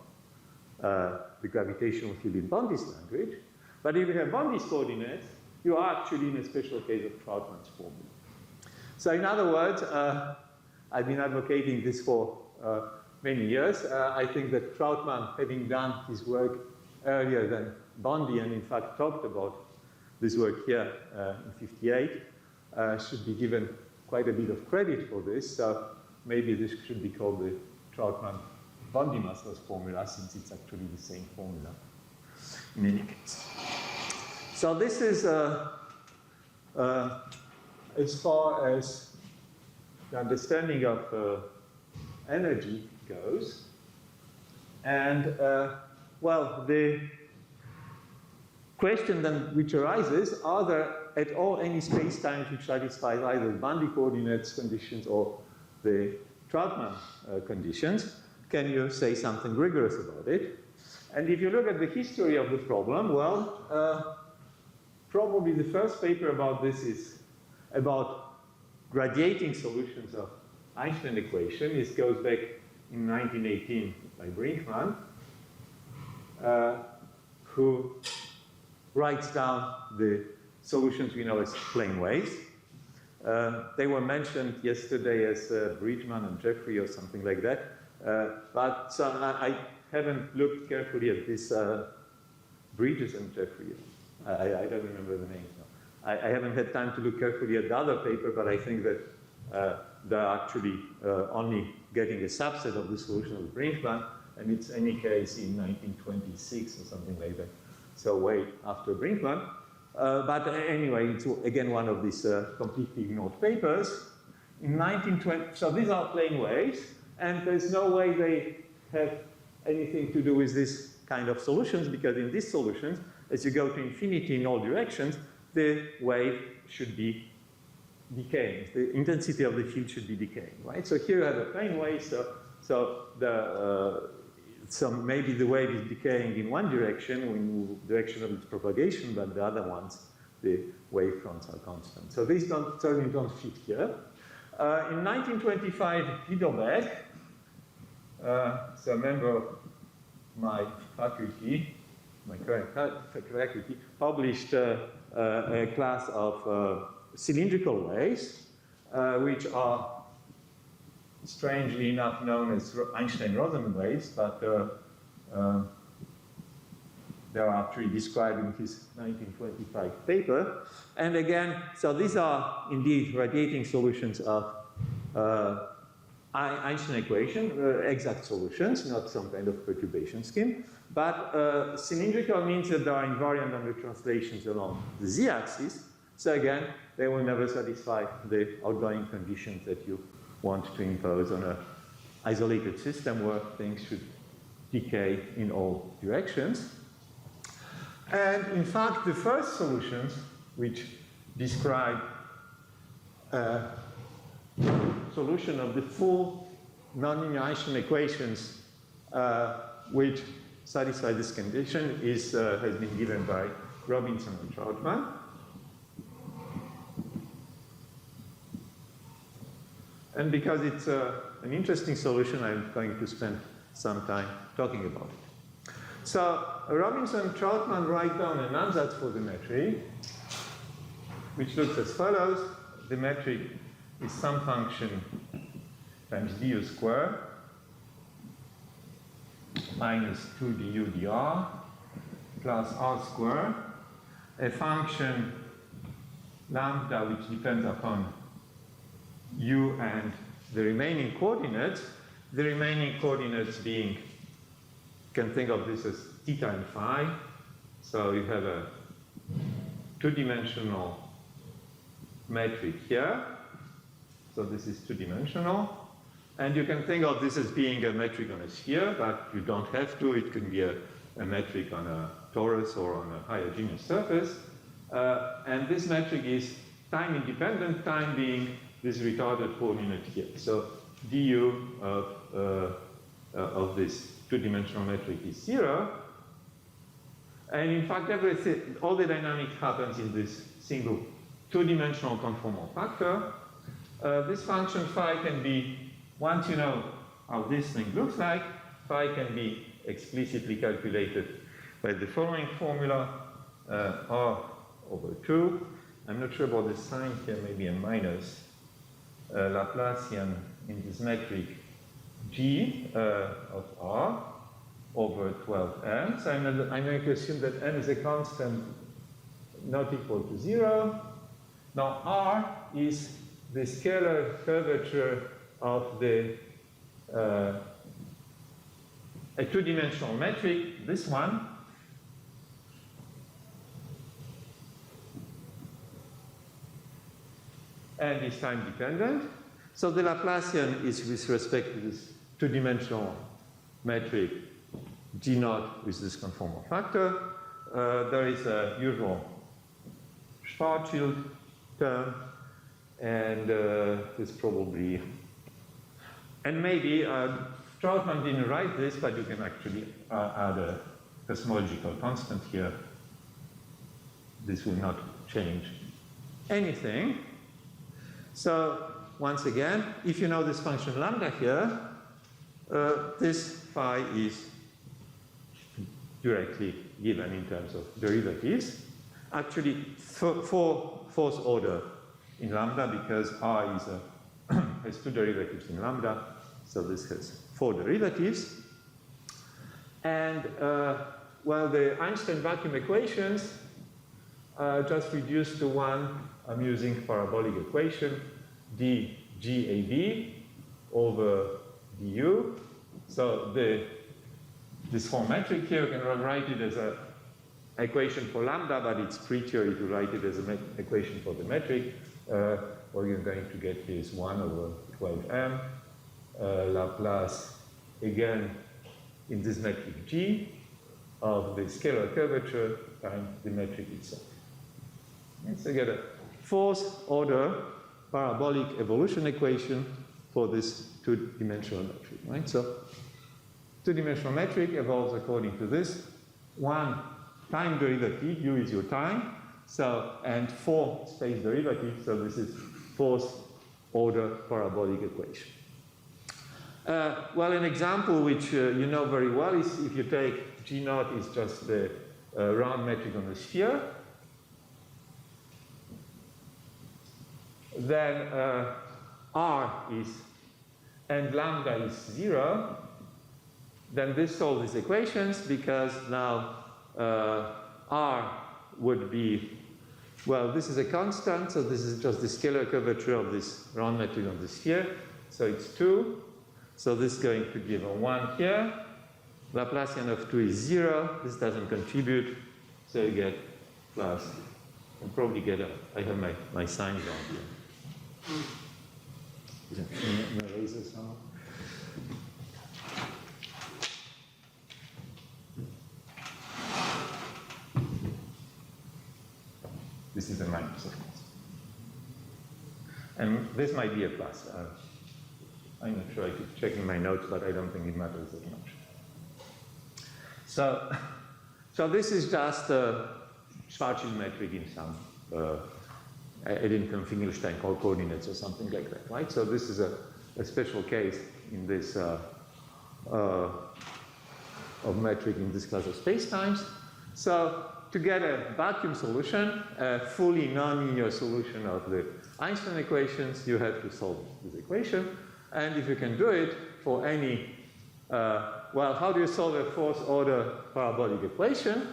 the gravitational field in Bondi's language. But if you have Bondi's coordinates, you are actually in a special case of Trautmann's formula. So in other words, I've been advocating this for many years. I think that Trautmann, having done his work earlier than Bondi, and in fact talked about this work here in '58, should be given quite a bit of credit for this. So maybe this should be called the Trautmann-Bondi mass loss formula, since it's actually the same formula in any case. So this is as far as the understanding of energy goes. And well, the question then which arises, are there at all any spacetimes which satisfy either the Bondi coordinates conditions or the Trautmann conditions? Can you say something rigorous about it? And if you look at the history of the problem, well, probably the first paper about this is about radiating solutions of Einstein equation. This goes back in 1918 by Brinkmann, who writes down the solutions we know as plane waves. They were mentioned yesterday as Bridgman and Jeffrey or something like that. But so I haven't looked carefully at this Bridges and Jeffrey. I don't remember the names now. I haven't had time to look carefully at the other paper, but I think that they're actually only getting a subset of the solution of Brinkmann, and it's any case in 1926 or something like that. So way after Brinkmann. But anyway, it's again one of these completely ignored papers. In 1920, so these are plane waves, and there's no way they have anything to do with this kind of solutions, because in these solutions, as you go to infinity in all directions, the wave should be decaying. The intensity of the field should be decaying, right? So here you have a plane wave, so maybe the wave is decaying in one direction, in the direction of its propagation, but the other ones, the wave fronts are constant. So these certainly don't fit here. In 1925, Heidelberg, so a member of my faculty, my current faculty, published a class of cylindrical waves, which are strangely enough known as Einstein-Rosen waves, but they are actually described in his 1925 paper. And again, so these are indeed radiating solutions of Einstein equation, exact solutions, not some kind of perturbation scheme. But cylindrical means that they are invariant under translations along the z-axis. So again, they will never satisfy the outgoing conditions that you want to impose on an isolated system where things should decay in all directions. And in fact, the first solutions which describe solution of the full nonlinear Einstein equations which satisfy this condition has been given by Robinson and Trautmann. And because it's an interesting solution, I'm going to spend some time talking about it. So Robinson and Trautmann write down an ansatz for the metric, which looks as follows. The metric is some function times du squared minus 2 du dr plus r squared, a function lambda which depends upon u and the remaining coordinates being, you can think of this as theta and phi. So you have a two-dimensional metric here. So this is two-dimensional. And you can think of this as being a metric on a sphere, but you don't have to. It can be a metric on a torus or on a homogeneous surface. And this metric is time independent, time being this retarded coordinate here. So du of this two-dimensional metric is 0. And in fact, everything, all the dynamics happens in this single two-dimensional conformal factor. This function phi can be, once you know how this thing looks like, phi can be explicitly calculated by the following formula, r over 2. I'm not sure about the sign here, maybe a minus. Laplacian in this metric g of r over 12m. So I'm going to assume that n is a constant not equal to 0. Now r is the scalar curvature of the a two-dimensional metric, this one. And is time dependent. So the Laplacian is with respect to this two-dimensional metric G0 with this conformal factor. There is a usual Schwarzschild term, and this probably, and maybe Strautmann didn't write this, but you can actually add a cosmological constant here. This will not change anything. So once again, if you know this function lambda here, this phi is directly given in terms of derivatives. Actually, fourth order in lambda, because r is has two derivatives in lambda, so this has 4 derivatives. And well, the Einstein vacuum equations are just reduced to one amusing parabolic equation, dgab over du. So this form metric here, you can write it as an equation for lambda, but it's prettier if you write it as an equation for the metric. What you're going to get here is 1 over 12m. Laplace, again, in this metric G, of the scalar curvature times the metric itself. And so you get a fourth order parabolic evolution equation for this two-dimensional metric, right? So two-dimensional metric evolves according to this. One time derivative, u is your time, so, and 4 space derivatives, so this is fourth order parabolic equation. Well, an example which you know very well is if you take G0 is just the round metric on the sphere, then r is, and lambda is 0, then this solves these equations because now r would be, well, this is a constant, so this is just the scalar curvature of this round metric on the sphere, so it's 2. So this is going to give a 1 here. Laplacian of 2 is 0. This doesn't contribute. So you get plus. I'll probably get a, I have my signs on here. Is it my laser sound? This is a minus, of course. And this might be a plus. I'm not sure, I keep checking my notes, but I don't think it matters that much. So this is just a Schwarzschild metric in some Eddington Finkelstein coordinates or something like that, right? So this is a special case in this of metric in this class of spacetimes. So to get a vacuum solution, a fully nonlinear solution of the Einstein equations, you have to solve this equation. And if you can do it for any, well, how do you solve a fourth order parabolic equation?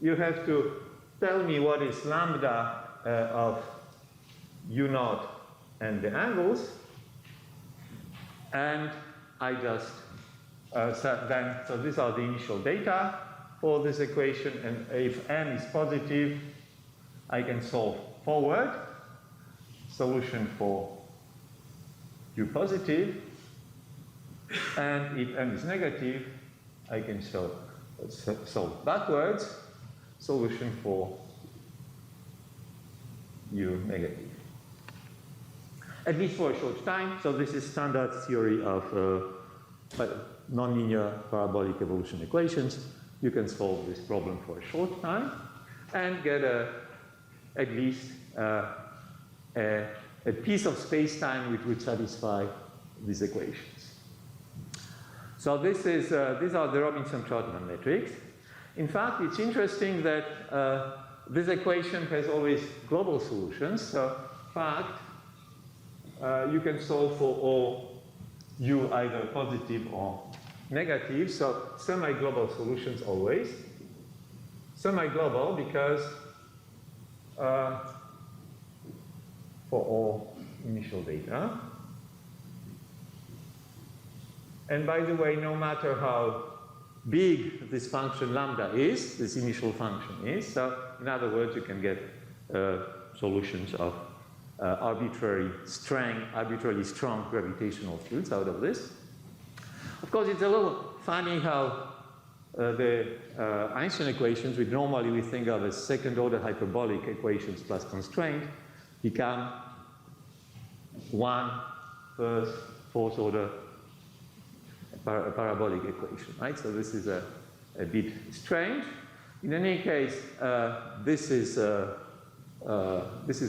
You have to tell me what is lambda of u0 and the angles. And I just, so these are the initial data for this equation. And if n is positive, I can solve forward. Solution for u positive, And if m is negative, I can solve backwards solution for u negative. At least for a short time. So this is standard theory of nonlinear parabolic evolution equations. You can solve this problem for a short time and get at least a piece of space-time which would satisfy these equations. So this is, these are the Robinson-Trautmann metrics. In fact, it's interesting that this equation has always global solutions. So, in fact, you can solve for all u either positive or negative. So semi-global solutions always. Semi-global because for all initial data. And by the way, no matter how big this function lambda is, this initial function is, so in other words, you can get solutions of arbitrarily strong gravitational fields out of this. Of course, it's a little funny how the Einstein equations, which normally we think of as second-order hyperbolic equations plus constraint, become first, fourth-order parabolic equation, right? So this is a bit strange. In any case, this is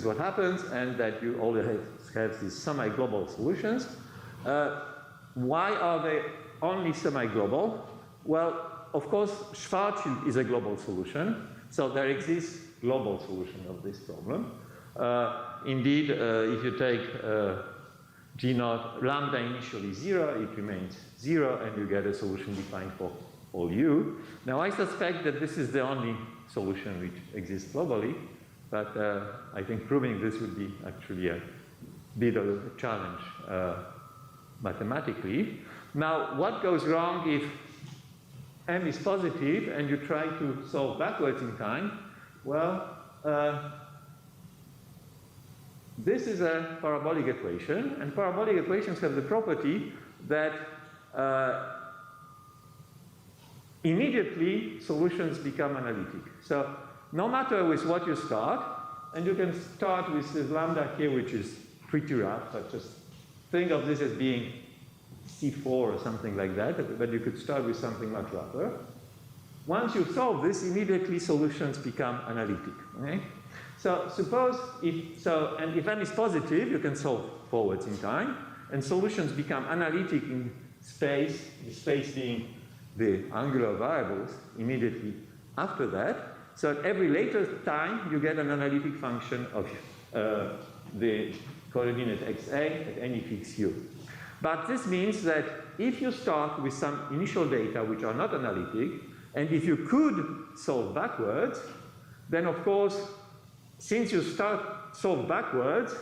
what happens, and that you always have these semi-global solutions. Why are they only semi-global? Well, of course, Schwarzschild is a global solution, so there exists global solution of this problem. Indeed, if you take G naught lambda initially 0, it remains 0, and you get a solution defined for all u. Now, I suspect that this is the only solution which exists globally, but I think proving this would be actually a bit of a challenge mathematically. Now, what goes wrong if m is positive and you try to solve backwards in time? Well, this is a parabolic equation, and parabolic equations have the property that immediately solutions become analytic. So no matter with what you start, and you can start with this lambda here, which is pretty rough, but just think of this as being C4 or something like that, but you could start with something much rougher. Once you solve this, immediately solutions become analytic. Okay? So suppose if m is positive, you can solve forwards in time, and solutions become analytic in space, the space being the angular variables immediately after that. So at every later time, you get an analytic function of the coordinate xa at any fixed u. But this means that if you start with some initial data which are not analytic, and if you could solve backwards, then of course, since you solve backwards,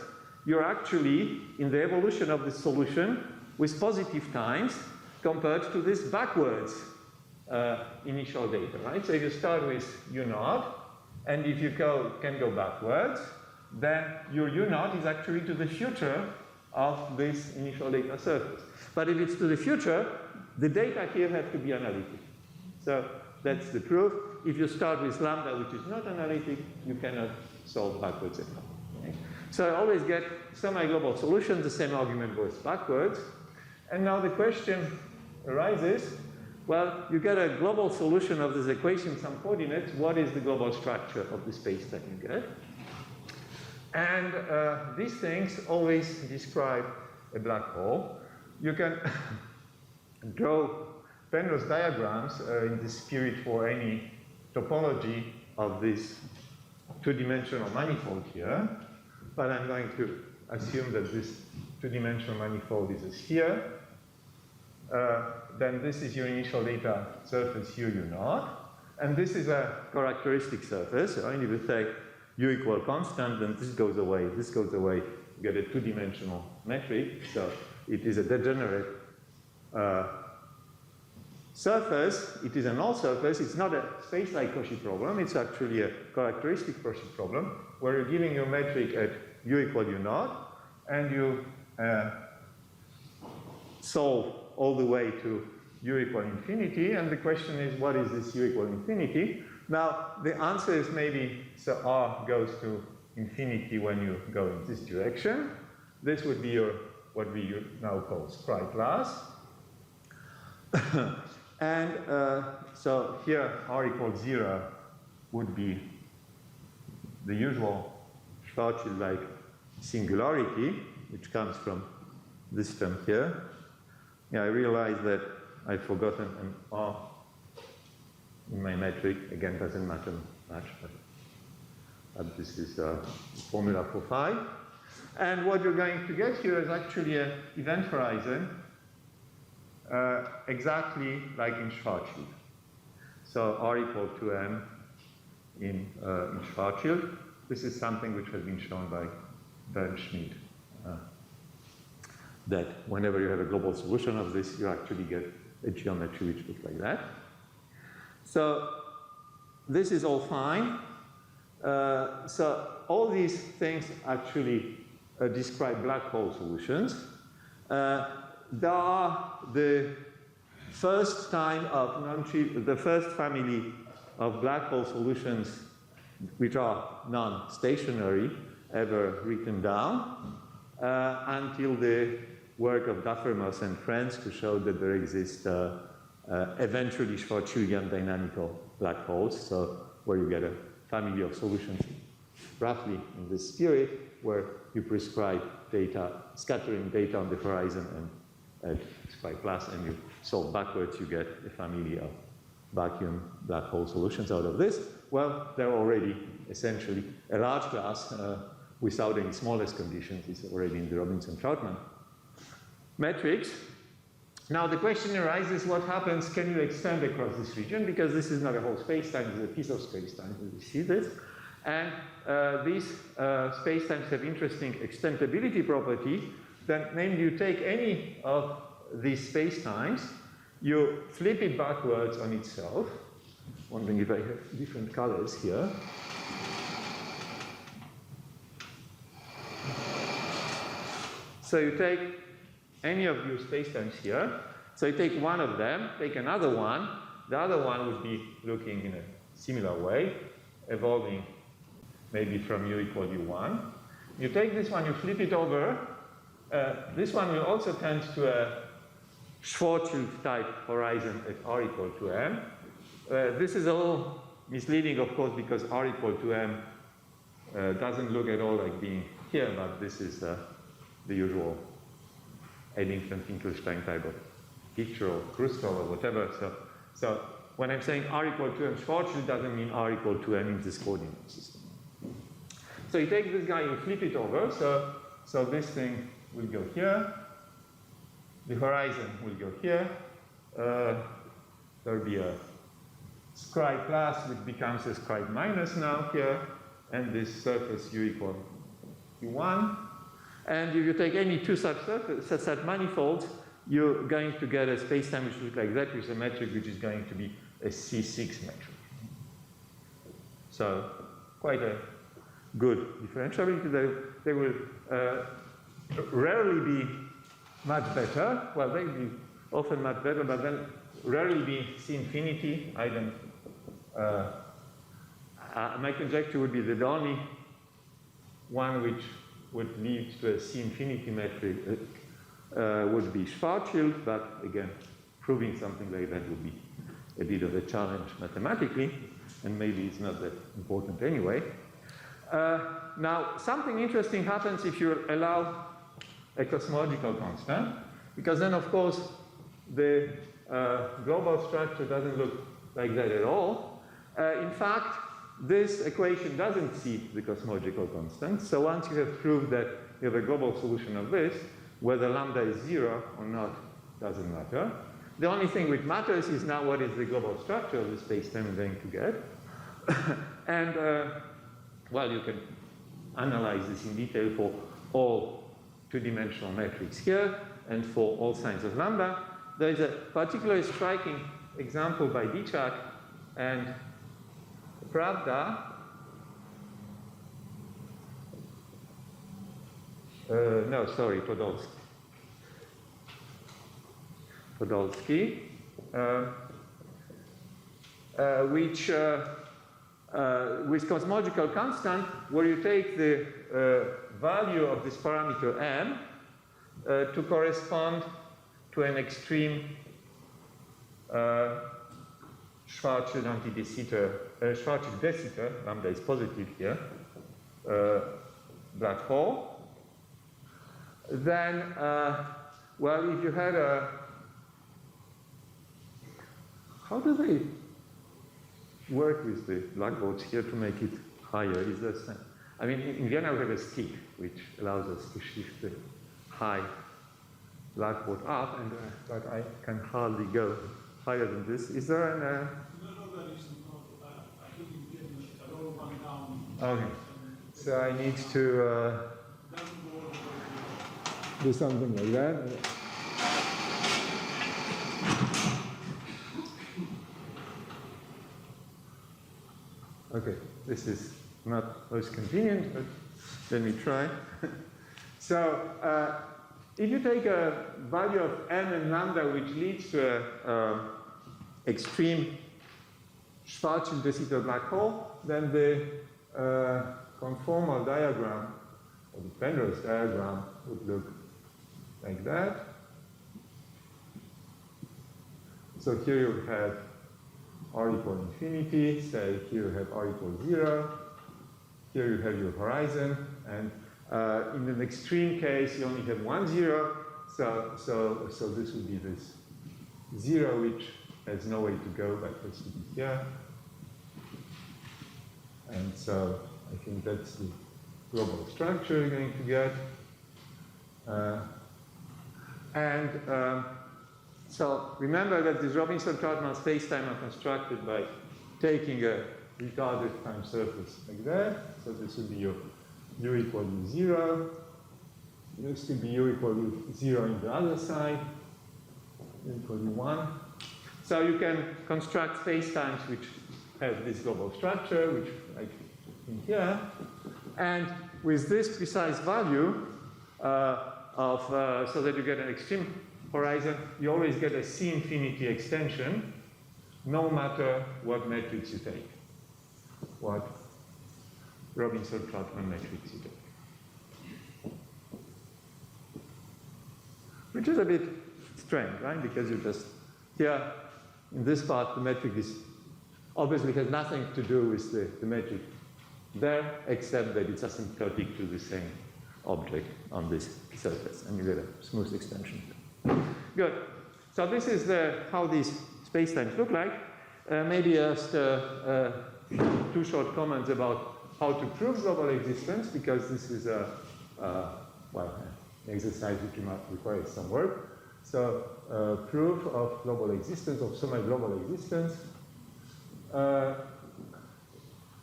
you're actually in the evolution of the solution with positive times compared to this backwards initial data, right? So if you start with u naught, and if you can go backwards, then your u naught is actually to the future of this initial data surface. But if it's to the future, the data here have to be analytic. So that's the proof. If you start with lambda, which is not analytic, you cannot solve backwards at all. Okay? So I always get semi-global solutions, the same argument goes backwards. And now the question arises, well, you get a global solution of this equation, some coordinates. What is the global structure of the space that you get? And these things always describe a black hole. You can draw Penrose diagrams in the spirit for any topology of this two-dimensional manifold here. But I'm going to assume that this two-dimensional manifold is a sphere. Then this is your initial data surface u naught. And this is a characteristic surface. So only if you take u equal constant, then this goes away, you get a two-dimensional metric. So it is a degenerate surface. It is a null surface. It's not a space-like Cauchy problem. It's actually a characteristic Cauchy problem where you're giving your metric at u equal u naught, and you solve all the way to u equal infinity, and the question is, what is this u equal infinity? Now, the answer is maybe, so r goes to infinity when you go in this direction. This would be your, what we now call scribe class. And so here, r equals 0 would be the usual Schwarzschild-like singularity, which comes from this term here. Yeah, I realize that I've forgotten an r in my metric. Again, doesn't matter much, but this is a formula for phi. And what you're going to get here is actually an event horizon, exactly like in Schwarzschild. So r equal to m in Schwarzschild. This is something which has been shown by Schmidt. That whenever you have a global solution of this, you actually get a geometry which looks like that. So this is all fine. So all these things actually describe black hole solutions. There are the first time of the first family of black hole solutions which are non-stationary ever written down until the work of Duffermos and friends to show that there exist eventually Schwarzschildian dynamical black holes, so where you get a family of solutions roughly in this spirit, where you prescribe data, scattering data on the horizon and at scribe class, and you solve backwards, you get a family of vacuum black hole solutions out of this. Well, they're already essentially a large class without any smallest conditions. It's already in the Robinson-Troutman metrics. Now the question arises, what happens, can you extend across this region? Because this is not a whole spacetime, it's a piece of spacetime, you see this. And these spacetimes have interesting extendability property, that namely you take any of these spacetimes, you flip it backwards on itself. Wondering if I have different colors here. So you take any of your spacetimes here. So you take one of them, take another one. The other one would be looking in a similar way, evolving maybe from u equal u1. You take this one, you flip it over. This one will also tend to a Schwarzschild type horizon at r equal to m. This is a little misleading, of course, because r equal to m doesn't look at all like being here, but this is the usual Eddington-Finkelstein type of picture, or Chrusciel, or whatever. So when I'm saying r equal to m Schwarzschild, doesn't mean r equal to m in this coordinate system. So you take this guy, you flip it over, so this thing will go here, the horizon will go here, there'll be a scribe class which becomes a scribe minus now here, and this surface u equal u1. And if you take any two such manifolds, you're going to get a spacetime which looks like that, with a metric which is going to be a C6 metric. So quite a good differentiability. They will rarely be much better. Well, they will be often much better, but then rarely be C infinity. I don't. My conjecture would be that the only one which would lead to a C infinity metric would be Schwarzschild, but again, proving something like that would be a bit of a challenge mathematically, and maybe it's not that important anyway. Now, something interesting happens if you allow a cosmological constant, because then, of course, the global structure doesn't look like that at all. In fact, this equation doesn't see the cosmological constant. So once you have proved that you have a global solution of this, whether lambda is 0 or not doesn't matter. The only thing which matters is now what is the global structure of the spacetime I'm going to get. And, well, you can analyze this in detail for all two-dimensional metrics here and for all signs of lambda. There is a particularly striking example by Dichak and Pravda. No, sorry, Podolsky. Podolsky, which with cosmological constant, where you take the value of this parameter m to correspond to an extreme Schwarzschild de Sitter, Schwarzschild de Sitter, lambda is positive here, black hole. Then, well, if you had a, how do they work with the black boards here to make it higher? Is there some, I mean, in Vienna we have a stick which allows us to shift the high blackboard up, and but I can hardly go higher than this. Is there an? No, that isn't part of that. I think you can roll one down. Okay. So I need to do something like that. Okay, this is not most convenient, but let me try. So if you take a value of m and lambda which leads to an extreme Schwarzschild de Sitter black hole, then the conformal diagram, or the Penrose diagram, would look like that. So here you have r equal infinity, say here you have r equal 0, here you have your horizon, and in an extreme case you only have 1, 0, so this would be this 0 which has no way to go but has to be here. And so I think that's the global structure you're going to get. So remember that these Robinson-Trautmann spacetime are constructed by taking a retarded time surface like that. So this would be your u equal to 0. It used to be u equal to 0 in the other side, u equal to 1. So you can construct spacetimes which have this global structure, which like in here. And with this precise value so that you get an extreme horizon, you always get a C infinity extension, no matter what matrix you take, what Robinson-Trautmann matrix you take. Which is a bit strange, right? Because you just, here, in this part, the metric is obviously has nothing to do with the metric there, except that it's asymptotic to the same object on this surface, and you get a smooth extension. Good. So this is how these spacetimes look like. Maybe just 2 short comments about how to prove global existence, because this is an exercise which might require some work. So proof of global existence, of semi-global existence.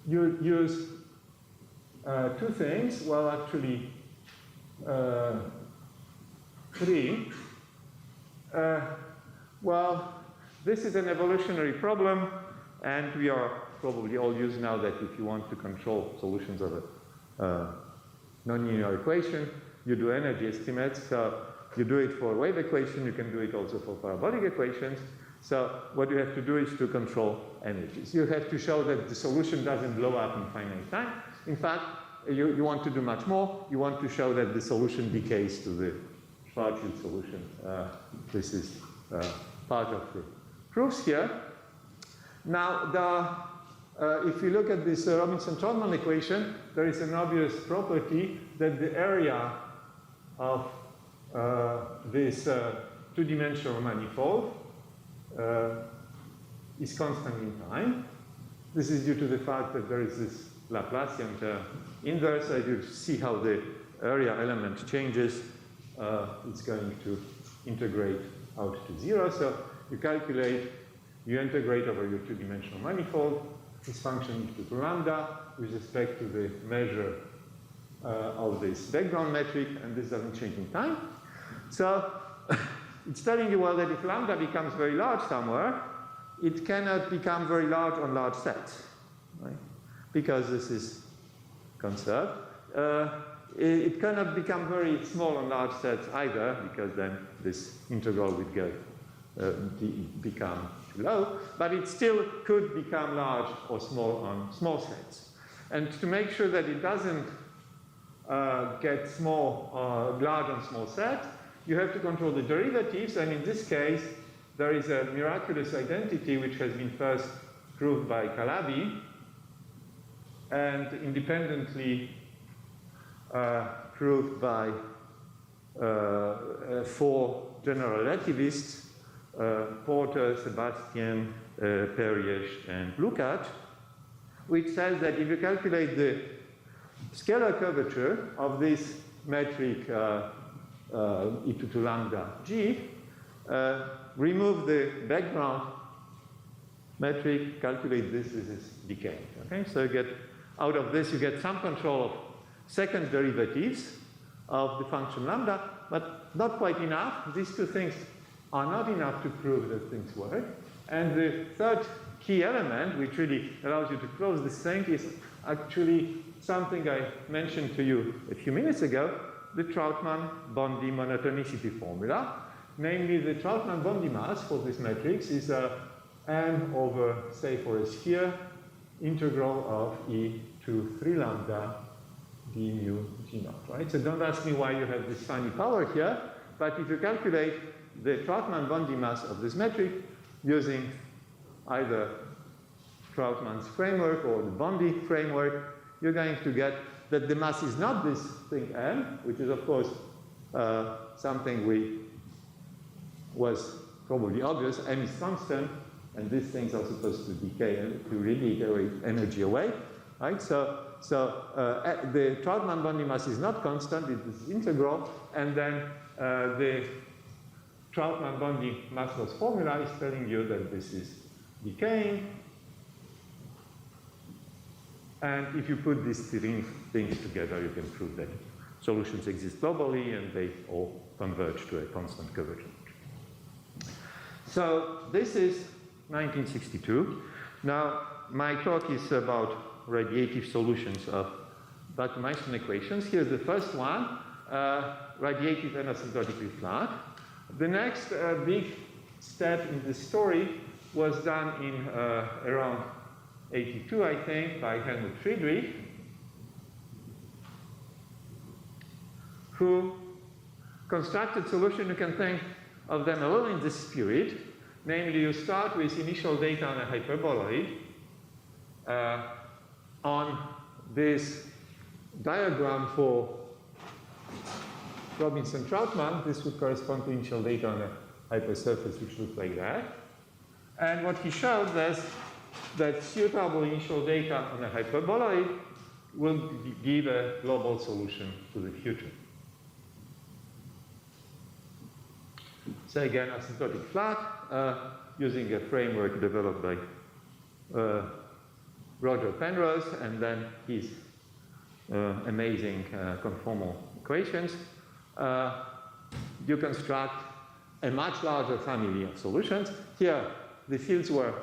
You use 2 things. Well, actually, 3. Well, this is an evolutionary problem, and we are probably all used now that if you want to control solutions of a nonlinear equation, you do energy estimates. So you do it for wave equation, you can do it also for parabolic equations. So what you have to do is to control energies. You have to show that the solution doesn't blow up in finite time. In fact, you want to do much more. You want to show that the solution decays to the Schwarzschild solution. This is part of the proofs here. Now, if you look at this Robinson-Trautmann equation, there is an obvious property that the area of this 2-dimensional manifold is constant in time. This is due to the fact that there is this Laplacian term in there, so you see how the area element changes. It's going to integrate out to 0. So you calculate, you integrate over your 2-dimensional manifold. This function is equal to lambda with respect to the measure of this background metric, and this doesn't change in time. So it's telling you, well, that if lambda becomes very large somewhere, it cannot become very large on large sets, right? Because this is conserved. It cannot become very small on large sets either, because then this integral would go become too low, but it still could become large or small on small sets. And to make sure that it doesn't get large on small sets, you have to control the derivatives, and in this case, there is a miraculous identity which has been first proved by Calabi and independently proved by 4 general relativists, Porter, Sebastian, Perrier, and Lukács, which says that if you calculate the scalar curvature of this metric e2 lambda g, remove the background metric, calculate this is decaying. Okay, so you get out of this you get some control of second derivatives of the function lambda, but not quite enough. These two things are not enough to prove that things work. And the third key element, which really allows you to close this thing, is actually something I mentioned to you a few minutes ago, the Trautmann-Bondi monotonicity formula. Namely, the Trautmann-Bondi mass for this matrix is n over, say for a sphere, integral of e to 3 lambda d mu g naught, right? So don't ask me why you have this tiny power here, but if you calculate the Trautmann-Bondi mass of this metric using either Trautmann's framework or the Bondi framework, you're going to get that the mass is not this thing n, which is of course something was probably obvious. M is constant, and these things are supposed to decay and to radiate energy away, right? So the Trautmann-Bondi mass is not constant; it is integral, and then the Trautmann-Bondi mass loss formula is telling you that this is decaying. And if you put these three things together, you can prove that solutions exist globally and they all converge to a constant curvature. So this is 1962. Now, my talk is about radiative solutions of vacuum-Einstein equations. Here's the first one, radiative and asymptotically flat. The next big step in this story was done in around 82, I think, by Helmut Friedrich, who constructed solution. You can think of them a little in this spirit. Namely, you start with initial data on a hyperboloid. On this diagram for Robinson-Trautmann, this would correspond to initial data on a hypersurface which looks like that. And what he showed was that suitable initial data on a hyperboloid will give a global solution to the future. So again, asymptotic flat, using a framework developed by Roger Penrose, and then his amazing conformal equations. You construct a much larger family of solutions. Here, the fields were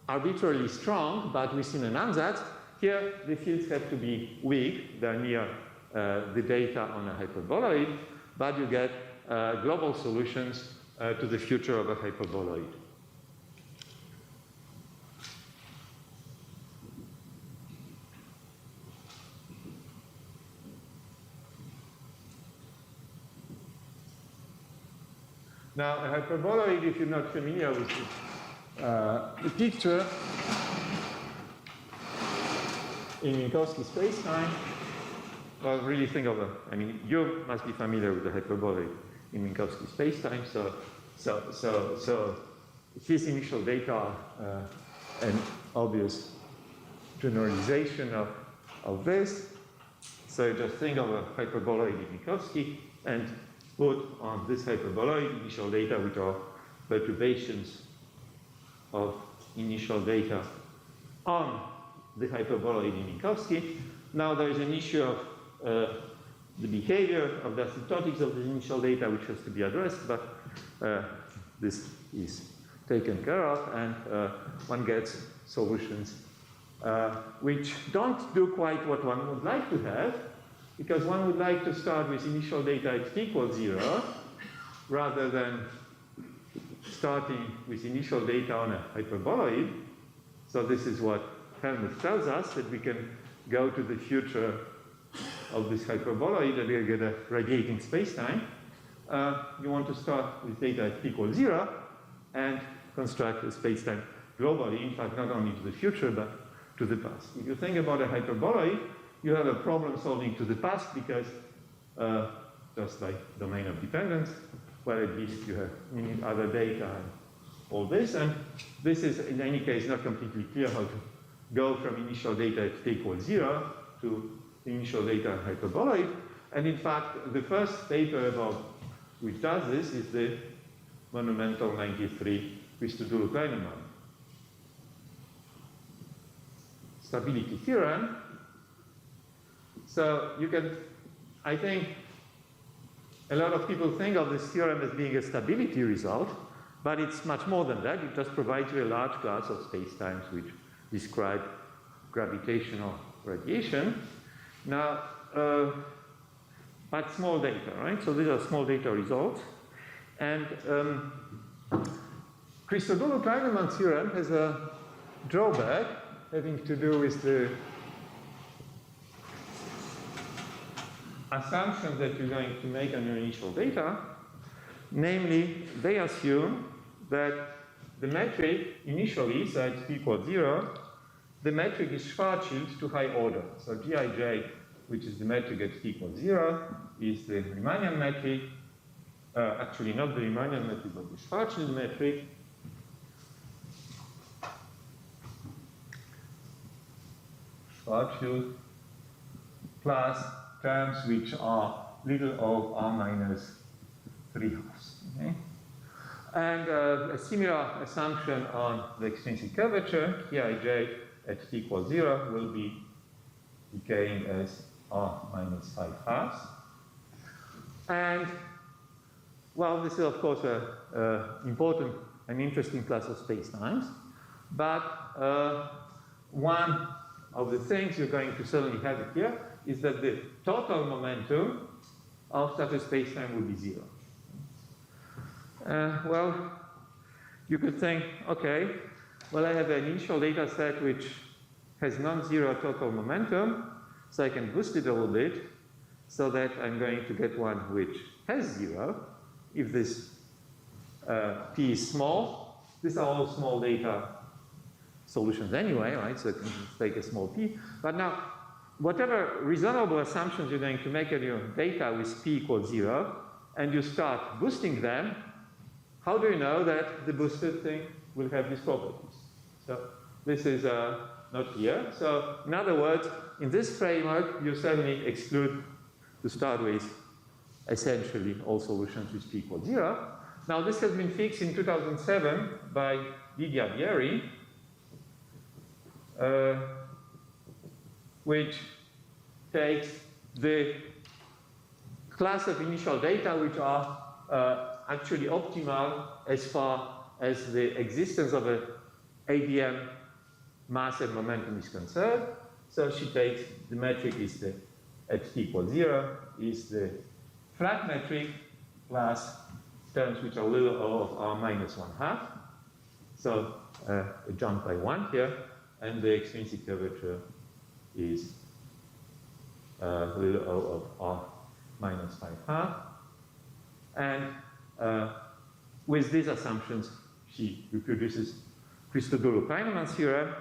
arbitrarily strong, but within an ansatz. Here, the fields have to be weak. They're near the data on a hyperboloid, but you get global solutions to the future of a hyperboloid. Now, a hyperboloid, if you're not familiar with the picture in Minkowski spacetime, well, really think of you must be familiar with the hyperboloid in Minkowski spacetime. So his initial data are an obvious generalization of this. So just think of a hyperboloid in Minkowski and put on this hyperboloid initial data, which are perturbations of initial data on the hyperboloid in Minkowski. Now there is an issue of the behavior of the asymptotics of the initial data, which has to be addressed, but this is taken care of, and one gets solutions which don't do quite what one would like to have, because one would like to start with initial data x equals 0, rather than starting with initial data on a hyperboloid. So this is what Helmut tells us, that we can go to the future of this hyperboloid and we'll get a radiating spacetime. You want to start with data at t = 0 and construct a spacetime globally, in fact, not only to the future, but to the past. If you think about a hyperboloid, you have a problem solving to the past because just like domain of dependence, where at least you need other data and all this. And this is, in any case, not completely clear how to go from initial data at t = 0 to initial data hyperboloid. And in fact, the first paper about which does this is the monumental 93 Christodoulou-Kleinemann stability theorem. So you can, I think, a lot of people think of this theorem as being a stability result, but it's much more than that. It just provides you a large class of spacetimes which describe gravitational radiation. Now, but small data, right? So these are small data results. And Christodoulou-Kleinemann theorem has a drawback having to do with the assumptions that you're going to make on your initial data. Namely, they assume that the metric initially, so at t = 0, the metric is Schwarzschild to high order. So Gij, which is the metric at t = 0, is the Riemannian metric. Actually, not the Riemannian metric, but the Schwarzschild metric. Schwarzschild plus terms which are little o r minus 3/2. Okay? And a similar assumption on the extrinsic curvature, Hij at t = 0 will be decaying as r minus 5/2. And, well, this is, of course, an important and interesting class of spacetimes. But one of the things you're going to certainly have here is that the total momentum of such a spacetime would be 0. Well, you could think, okay, well, I have an initial data set which has non-zero total momentum, so I can boost it a little bit so that I'm going to get one which has 0 if this p is small. These are all small data solutions anyway, right? So I can take a small p. But now, whatever reasonable assumptions you're going to make on your data with p = 0, and you start boosting them, how do you know that the boosted thing will have these properties? So this is not clear. So in other words, in this framework, you certainly exclude, to start with, essentially all solutions with p = 0. Now this has been fixed in 2007 by Didier Vieri, which takes the class of initial data which are actually optimal as far as the existence of an ADM mass and momentum is concerned. So she takes the metric is the at t = 0 is the flat metric plus terms which are little o of r minus 1/2. So a jump by 1 here, and the extrinsic curvature is little o of r minus 5/2. And with these assumptions, she reproduces Christodoulou-Kleinemann theorem,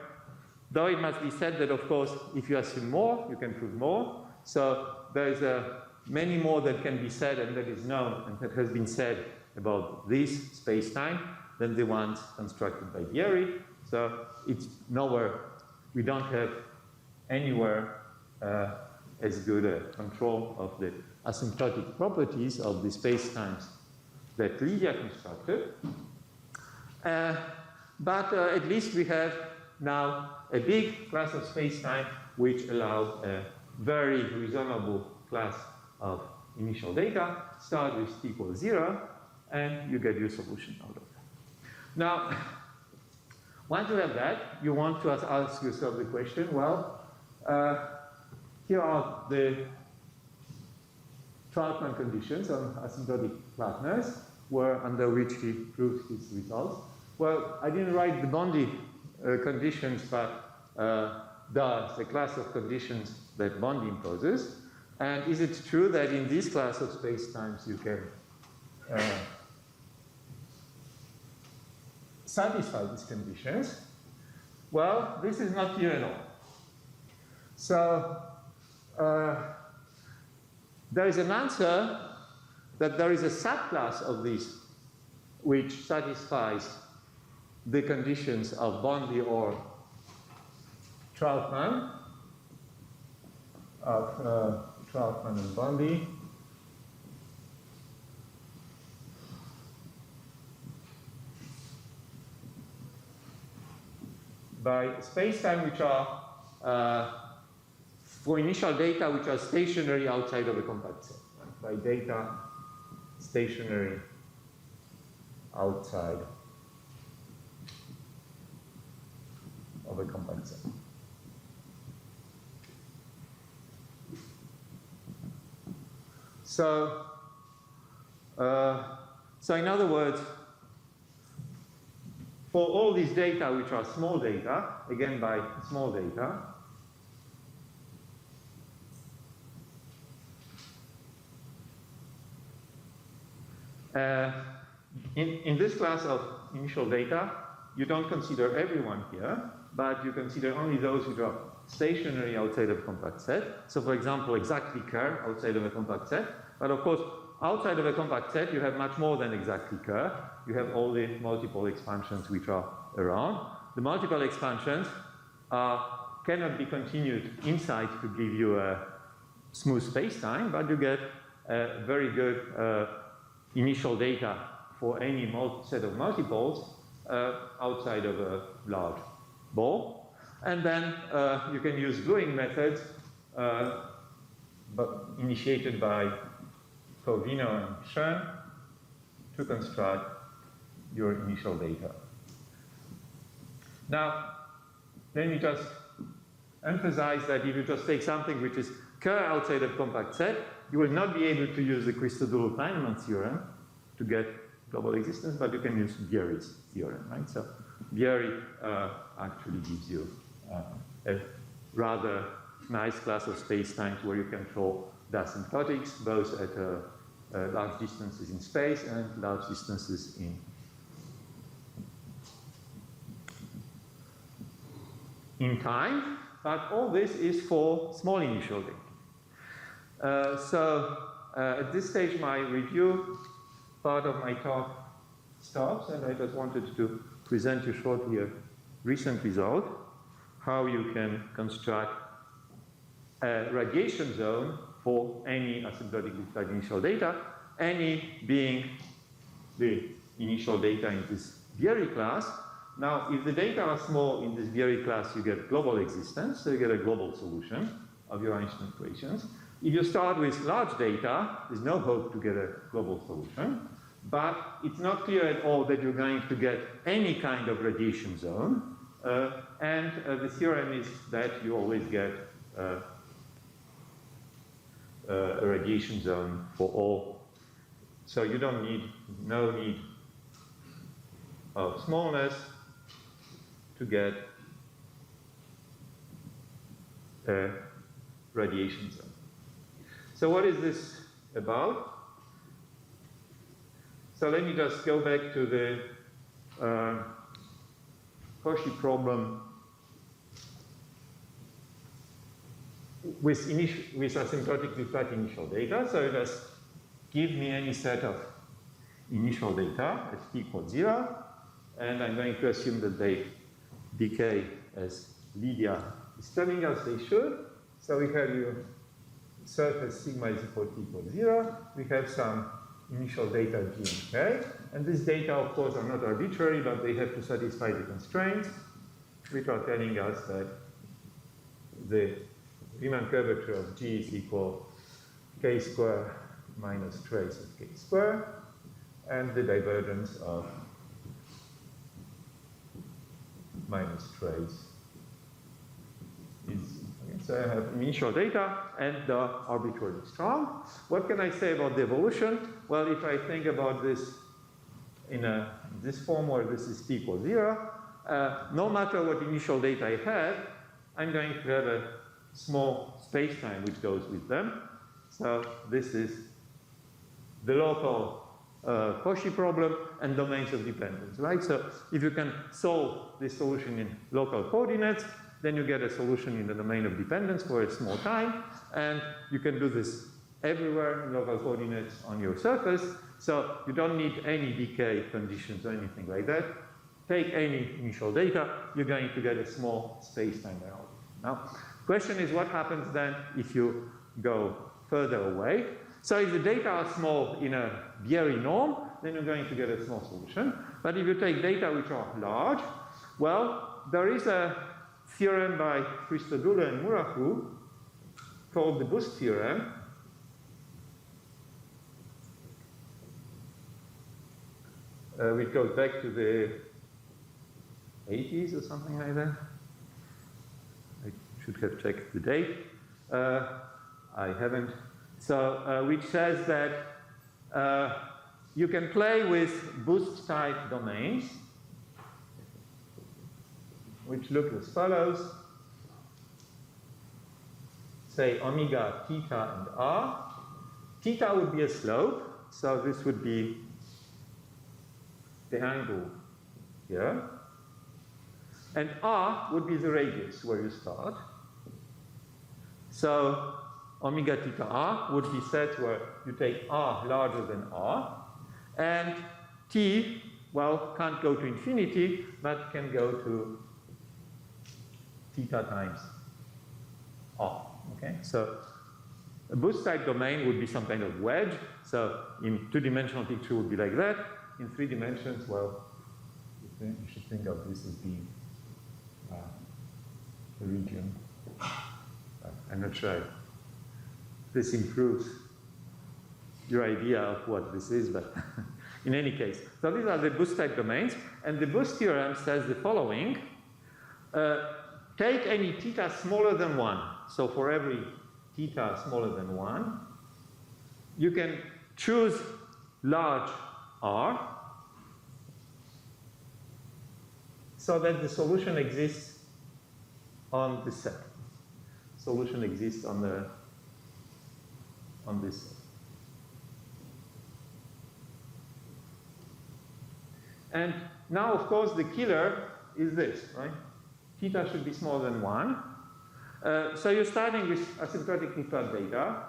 though it must be said that, of course, if you assume more, you can prove more. So there's many more that can be said and that is known and that has been said about this space-time than the ones constructed by Vieri. So it's nowhere, we don't have anywhere as good a control of the asymptotic properties of the space-times that Lydia constructed. But at least we have now a big class of space-time which allows a very reasonable class of initial data. Start with t = 0, and you get your solution out of that. Now, once you have that, you want to ask yourself the question, well, here are the Troutman conditions on asymptotic flatness. were under which he proved his results. Well, I didn't write the Bondi conditions, but the class of conditions that Bondi imposes. And is it true that in this class of spacetimes you can satisfy these conditions? Well, this is not clear at all. So there is an answer that there is a subclass of this which satisfies the conditions of Bondi or Troutman, of Troutman and Bondi. By spacetime which are for initial data which are stationary outside of a compact set. By data stationary outside of a compact set. So in other words, for all these data which are small data, again by small data, in this class of initial data, you don't consider everyone here, but you consider only those which are stationary outside of a compact set. So for example, exactly Kerr outside of a compact set. But of course, outside of a compact set, you have much more than exactly Kerr. You have all the multiple expansions which are around. The multiple expansions cannot be continued inside to give you a smooth spacetime, but you get very good initial data for any set of multiples outside of a large ball. And then you can use gluing methods but initiated by Corvino and Schoen to construct your initial data. Now, let me just emphasize that if you just take something which is Kerr outside of compact set, you will not be able to use the Christodoulou-Kleinemann theorem to get global existence, but you can use Bieri's theorem, right? So Bieri actually gives you a rather nice class of spacetimes where you control the asymptotics, both at large distances in space and large distances in time. But all this is for small initial data. So at this stage, my review part of my talk stops, and I just wanted to present you shortly a recent result, how you can construct a radiation zone for any asymptotically flat initial data, any being the initial data in this Bieri class. Now, if the data are small in this Bieri class, you get global existence, so you get a global solution of your Einstein equations. If you start with large data, there's no hope to get a global solution, but it's not clear at all that you're going to get any kind of radiation zone, and the theorem is that you always get a radiation zone for all. So you don't need, no need of smallness to get a radiation zone. So what is this about? So let me just go back to the Cauchy problem with asymptotically flat initial data. So just give me any set of initial data at t equals 0, and I'm going to assume that they decay as Lydia is telling us they should. So we have your surface sigma is equal to t equals 0. We have some initial data g and k, and these data, of course, are not arbitrary, but they have to satisfy the constraints, which are telling us that the Riemann curvature of g is equal k squared minus trace of k squared, and the divergence of minus trace is, okay, so I have initial data and arbitrarily strong. What can I say about the evolution? Well, if I think about this in this form where this is t equals 0, no matter what initial data I have, I'm going to have a small spacetime which goes with them. So this is the local Cauchy problem and domains of dependence, right? So if you can solve this solution in local coordinates, then you get a solution in the domain of dependence for a small time, and you can do this everywhere in local coordinates on your surface, so you don't need any decay conditions or anything like that. Take any initial data, you're going to get a small space-time biology. Now, question is what happens then if you go further away? So if the data are small in a Bieri norm, then you're going to get a small solution. But if you take data which are large, well, there is a theorem by Chrusciel and Murahu called the boost theorem, which goes back to the 80s or something like that. I should have checked the date. I haven't. So, which says that you can play with boost type domains, which look as follows. Say omega, theta, and r. Theta would be a slope, so this would be the angle here. And r would be the radius where you start. So omega theta r would be set where you take r larger than r. And t, well, can't go to infinity, but can go to theta times r. Okay? So a boost type domain would be some kind of wedge. So in two-dimensional picture would be like that. In 3 dimensions, well, you should think of this as being a region. I'm not sure if this improves your idea of what this is, but in any case. So these are the boost type domains, and the boost theorem says the following. Take any theta smaller than 1. So for every theta smaller than 1, you can choose large R so that the solution exists on this set. Solution exists on this set. And now, of course, the killer is this, right? Theta should be smaller than 1. So you're starting with asymptotically flat data.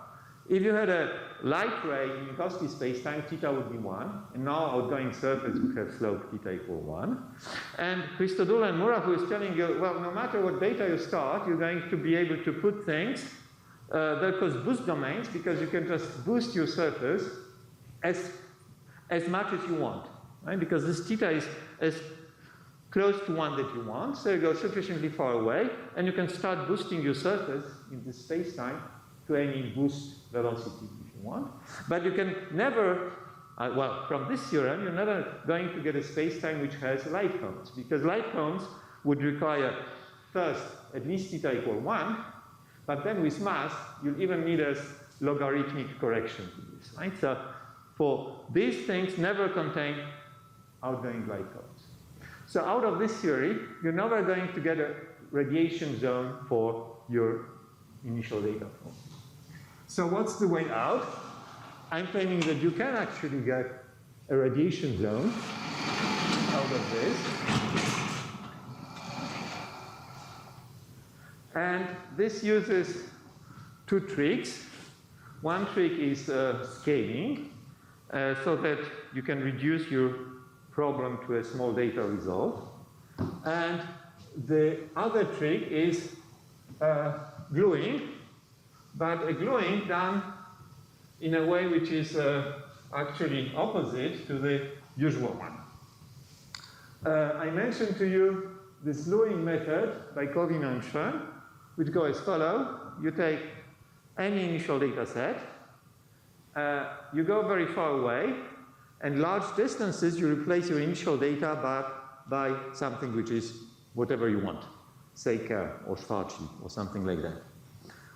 If you had a light ray in Minkowski spacetime, theta would be 1. And now outgoing surface would have slope theta equal 1. And Chrusciel and Murahu is telling you, well, no matter what data you start, you're going to be able to put things that cause boost domains, because you can just boost your surface as much as you want. Right? Because this theta is as close to 1 that you want, so you go sufficiently far away, and you can start boosting your surface in this spacetime to any boost velocity if you want. But you can never, well, from this theorem, you're never going to get a spacetime which has light cones, because light cones would require first at least theta equal 1, but then with mass, you'll even need a logarithmic correction to this, right? So for these things never contain outgoing light cones. So out of this theory, you're never going to get a radiation zone for your initial data flow. So what's the way out? I'm claiming that you can actually get a radiation zone out of this. And this uses 2 tricks. One trick is scaling, so that you can reduce your problem to a small data result. And the other trick is gluing, but a gluing done in a way which is actually opposite to the usual one. I mentioned to you this gluing method by Kovin and Schoen, which goes as follows. You take any initial data set, you go very far away, and large distances, you replace your initial data by something which is whatever you want, say Kerr or Schwarzschild or something like that.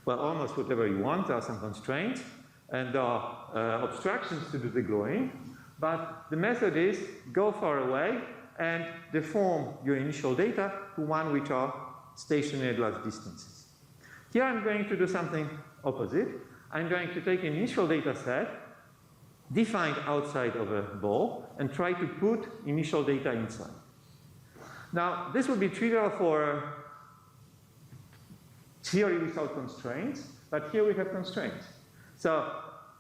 Well, almost whatever you want. There are some constraints, and there are obstructions to do the gluing. But the method is go far away and deform your initial data to one which are stationary at large distances. Here I'm going to do something opposite. I'm going to take an initial data set defined outside of a ball and try to put initial data inside. Now, this would be trivial for theory without constraints, but here we have constraints. So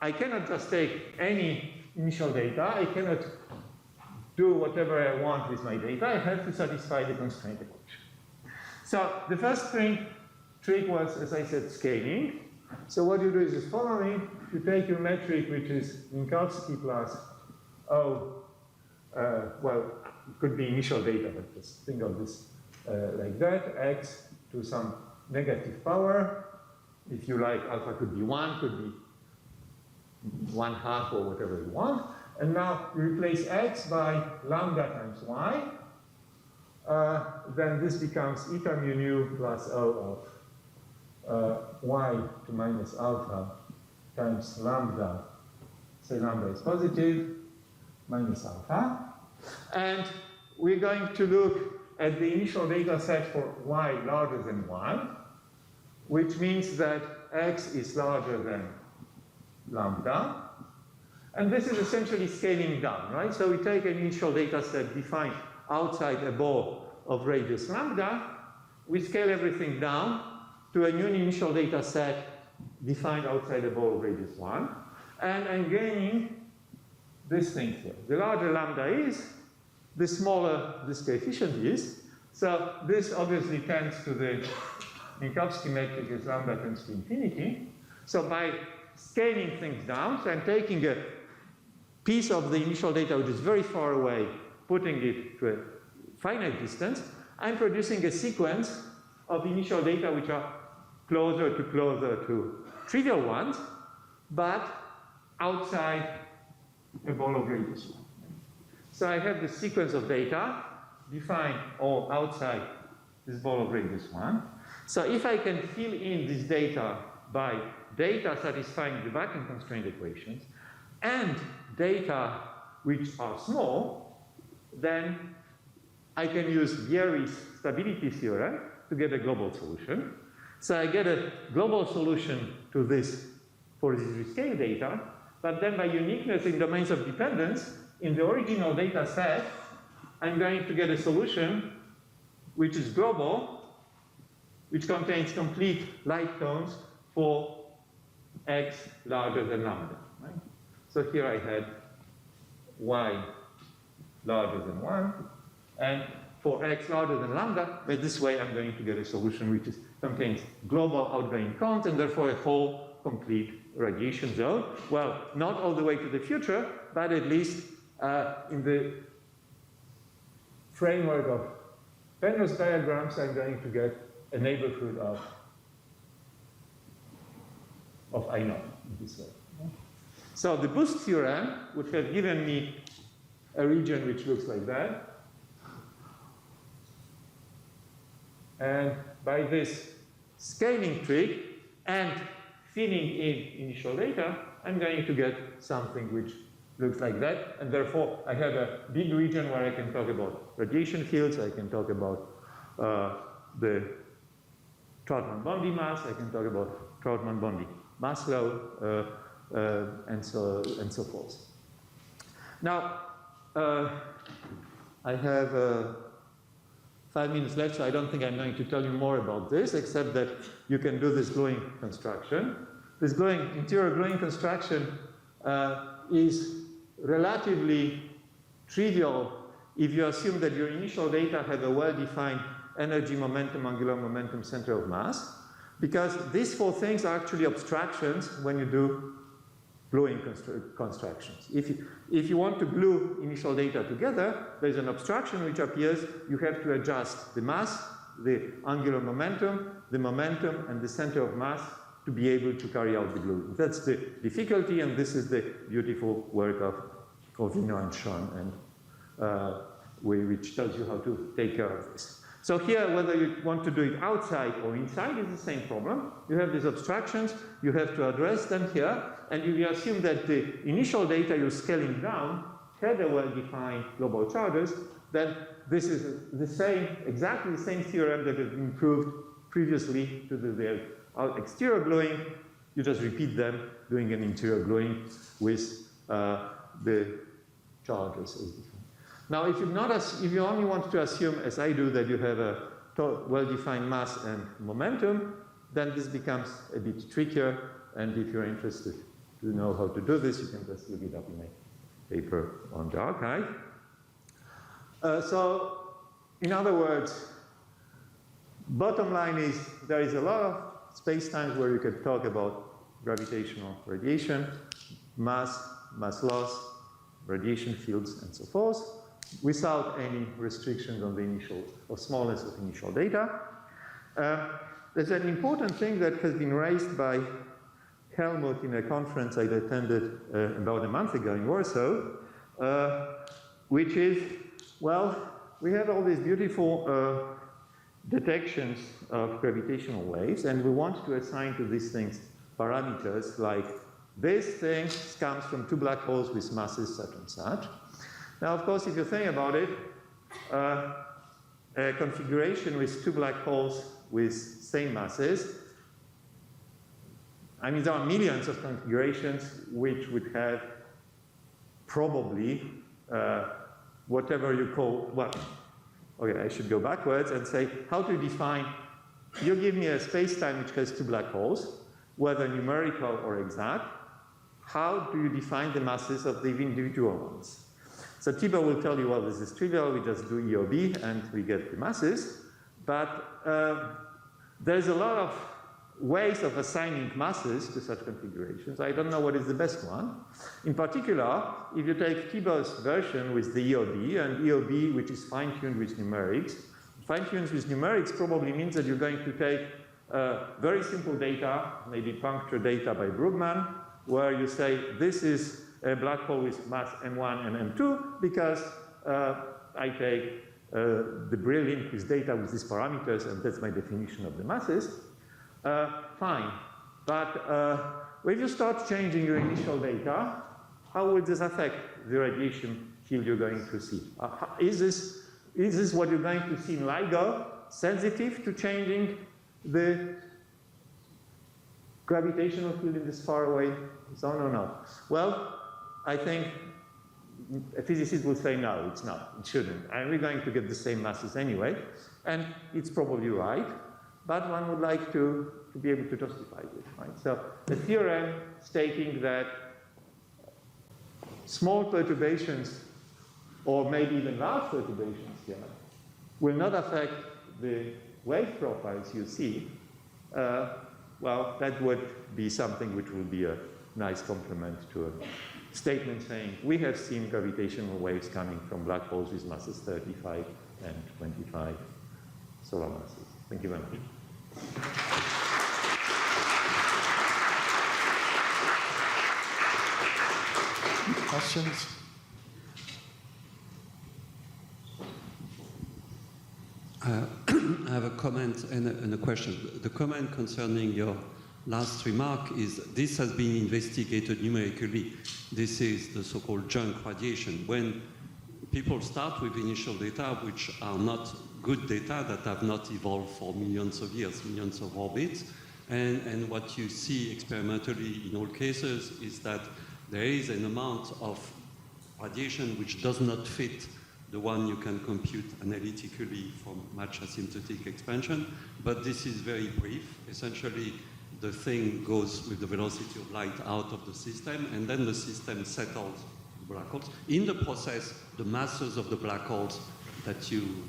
I cannot just take any initial data. I cannot do whatever I want with my data. I have to satisfy the constraint equation. So the first trick was, as I said, scaling. So what you do is the following. You take your metric, which is Minkowski plus O, well, it could be initial data, but just think of this like that, x to some negative power. If you like, alpha could be 1, could be 1/2 or whatever you want. And now you replace x by lambda times y. Then this becomes eta mu nu plus O of y to minus alpha times lambda, say lambda is positive, minus alpha. And we're going to look at the initial data set for y larger than 1, which means that x is larger than lambda. And this is essentially scaling down, right? So we take an initial data set defined outside a ball of radius lambda. We scale everything down to a new initial data set defined outside a ball of radius 1. And I'm gaining this thing here. The larger lambda is, the smaller this coefficient is. So this obviously tends to the Minkowski metric as lambda tends to infinity. So by scaling things down, so I'm taking a piece of the initial data which is very far away, putting it to a finite distance, I'm producing a sequence of initial data which are closer to trivial ones, but outside a ball of radius 1. So I have the sequence of data defined all outside this ball of radius 1. So if I can fill in this data by data satisfying the vacuum constraint equations and data which are small, then I can use Vieri's stability theorem to get a global solution. So I get a global solution to this for this rescale data, but then by uniqueness in domains of dependence, in the original data set, I'm going to get a solution which is global, which contains complete light tones for x larger than lambda. Right? So here I had y larger than 1, and for x larger than lambda, but this way I'm going to get a solution which contains global outgoing cones and therefore a whole complete radiation zone. Well, not all the way to the future, but at least in the framework of Penrose diagrams, I'm going to get a neighborhood of I naught in this way. So the boost theorem would have given me a region which looks like that. And by this scaling trick and filling in initial data, I'm going to get something which looks like that. And therefore, I have a big region where I can talk about radiation fields, I can talk about the Trautmann-Bondi mass, I can talk about Trautmann-Bondi mass law, and so forth. Now, I have 5 minutes left, so I don't think I'm going to tell you more about this, except that you can do this gluing construction. This interior gluing construction is relatively trivial if you assume that your initial data have a well-defined energy, momentum, angular momentum, center of mass, because these 4 things are actually abstractions when you do gluing constructions. If you want to glue initial data together, there's an abstraction which appears. You have to adjust the mass, the angular momentum, the momentum, and the center of mass to be able to carry out the gluing. That's the difficulty, and this is the beautiful work of Corvino and Schoen, and which tells you how to take care of this. So here, whether you want to do it outside or inside is the same problem. You have these abstractions, you have to address them here, and you assume that the initial data you're scaling down had a well-defined global charges, then this is the same, exactly the same theorem that has been proved previously to the exterior gluing. You just repeat them, doing an interior gluing with the charges as defined. Now, if you only want to assume, as I do, that you have a well-defined mass and momentum, then this becomes a bit trickier. And if you're interested to know how to do this, you can just look it up in a paper on the archive. So, in other words, bottom line is there is a lot of spacetimes where you can talk about gravitational radiation, mass loss, radiation fields, and so forth, without any restrictions on the initial or smallness of initial data. There's an important thing that has been raised by Helmut in a conference I attended about a month ago in Warsaw, which is, well, we have all these beautiful detections of gravitational waves, and we want to assign to these things parameters like this thing comes from two black holes with masses such and such. Now, of course, if you think about it, a configuration with two black holes with same masses, I mean, there are millions of configurations which would have probably whatever you call, well, okay, I should go backwards and say, how to define, you give me a space-time which has two black holes, whether numerical or exact, how do you define the masses of the individual ones? So Tibor will tell you, well, this is trivial, we just do EOB and we get the masses, but there's a lot of ways of assigning masses to such configurations. I don't know what is the best one. In particular, if you take Tibor's version with the EOB, and EOB which is fine-tuned with numerics, fine-tuned with numerics probably means that you're going to take very simple data, maybe puncture data by Brugman, where you say this is a black hole with mass m1 and m2 because I take the brilliant with data with these parameters and that's my definition of the masses. Fine, but when you start changing your initial data, how will this affect the radiation field you're going to see? Is this what you're going to see in LIGO sensitive to changing the gravitational field in this faraway zone or not? Well, I think a physicist will say no, it's not, it shouldn't. And we're going to get the same masses anyway, and it's probably right, but one would like to be able to justify this, right? So the theorem stating that small perturbations, or maybe even large perturbations here, will not affect the wave profiles you see, well, that would be something which would be a nice complement to a statement saying we have seen gravitational waves coming from black holes with masses 35 and 25 solar masses. Thank you very much. Questions? I have a comment and a question. The comment concerning your last remark is this has been investigated numerically. This is the so-called junk radiation. When people start with initial data which are not good data, that have not evolved for millions of years, millions of orbits, and what you see experimentally in all cases is that there is an amount of radiation which does not fit the one you can compute analytically from much asymptotic expansion, but this is very brief. Essentially, the thing goes with the velocity of light out of the system, and then the system settles the black holes. In the process, the masses of the black holes that you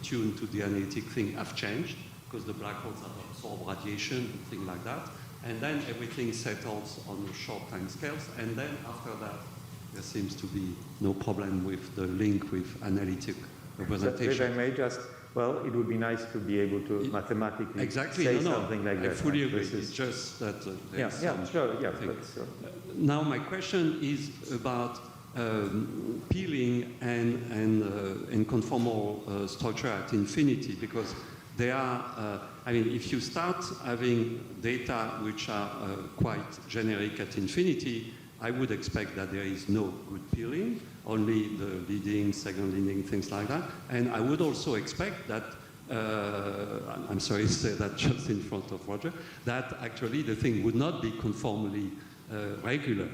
tune to the analytic thing have changed, because the black holes have absorbed radiation and things like that, and then everything settles on the short time scales, and then after that, there seems to be no problem with the link with analytic representation. So if I may just, well, it would be nice to be able to mathematically say something like that. I fully agree. It's just that Now my question is about peeling and conformal structure at infinity, because they are, I mean, if you start having data which are quite generic at infinity, I would expect that there is no good peeling, only the leading, second leading, things like that. And I would also expect that, I'm sorry to say that just in front of Roger, that actually the thing would not be conformally regular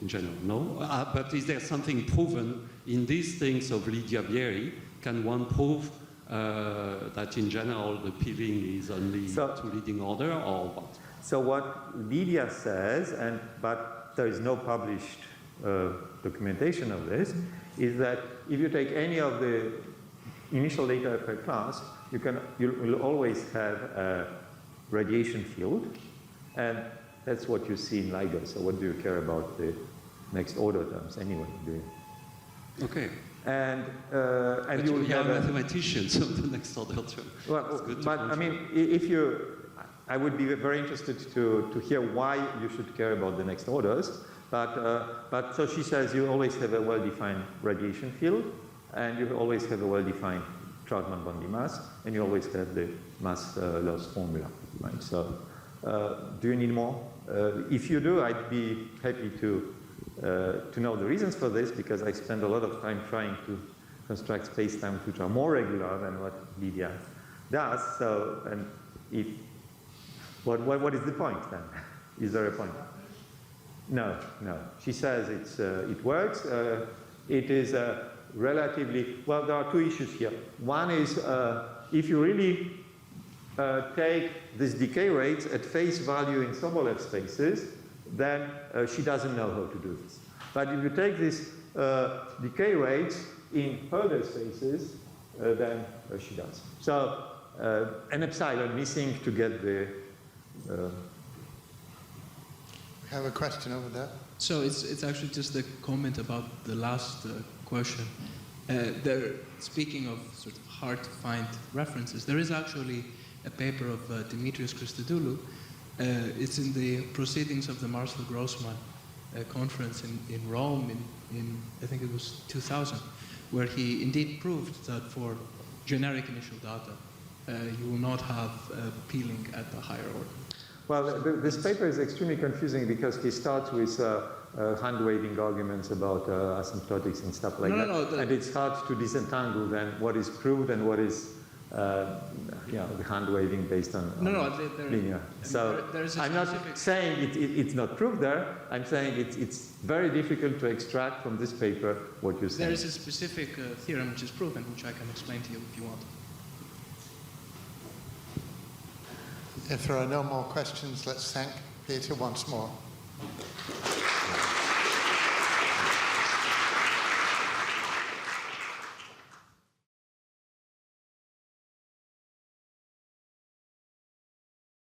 in general, no? But is there something proven in these things of Lydia-Vieri? Can one prove that in general the peeling is only to leading order, or what? So what Lydia says, but there is no published documentation of this, is that if you take any of the initial data of a class, you'll always have a radiation field, and that's what you see in LIGO. So what do you care about the next order terms anyway? Do you? Okay. And but you will are have mathematicians of the next order term. Well, but I mean, I would be very interested to hear why you should care about the next orders. But so she says you always have a well-defined radiation field, and you always have a well-defined Troutman-Bondi mass, and you always have the mass loss formula. Right? So, do you need more? If you do, I'd be happy to know the reasons for this, because I spend a lot of time trying to construct spacetimes which are more regular than what Lydia does. So, and if what is the point then? Is there a point? No. She says it works. It is relatively, well, there are two issues here. One is if you really take these decay rates at face value in Sobolev spaces, then she doesn't know how to do this. But if you take these decay rates in Herder spaces, then she does. So an epsilon missing to get the... We have a question over there. So it's actually just a comment about the last question. Speaking of sort of hard to find references, there is actually a paper of Dimitrios Christodoulou. It's in the proceedings of the Marcel Grossman conference in Rome in I think it was 2000, where he indeed proved that for generic initial data, you will not have peeling at the higher order. Well, this paper is extremely confusing because he starts with hand-waving arguments about asymptotics and stuff like that. And it's hard to disentangle then what is proved and what is the hand-waving based on linear. So I'm not saying it's not proved there. I'm saying it's very difficult to extract from this paper what you're saying. There is a specific theorem which is proven, which I can explain to you if you want. If there are no more questions, let's thank Peter once more.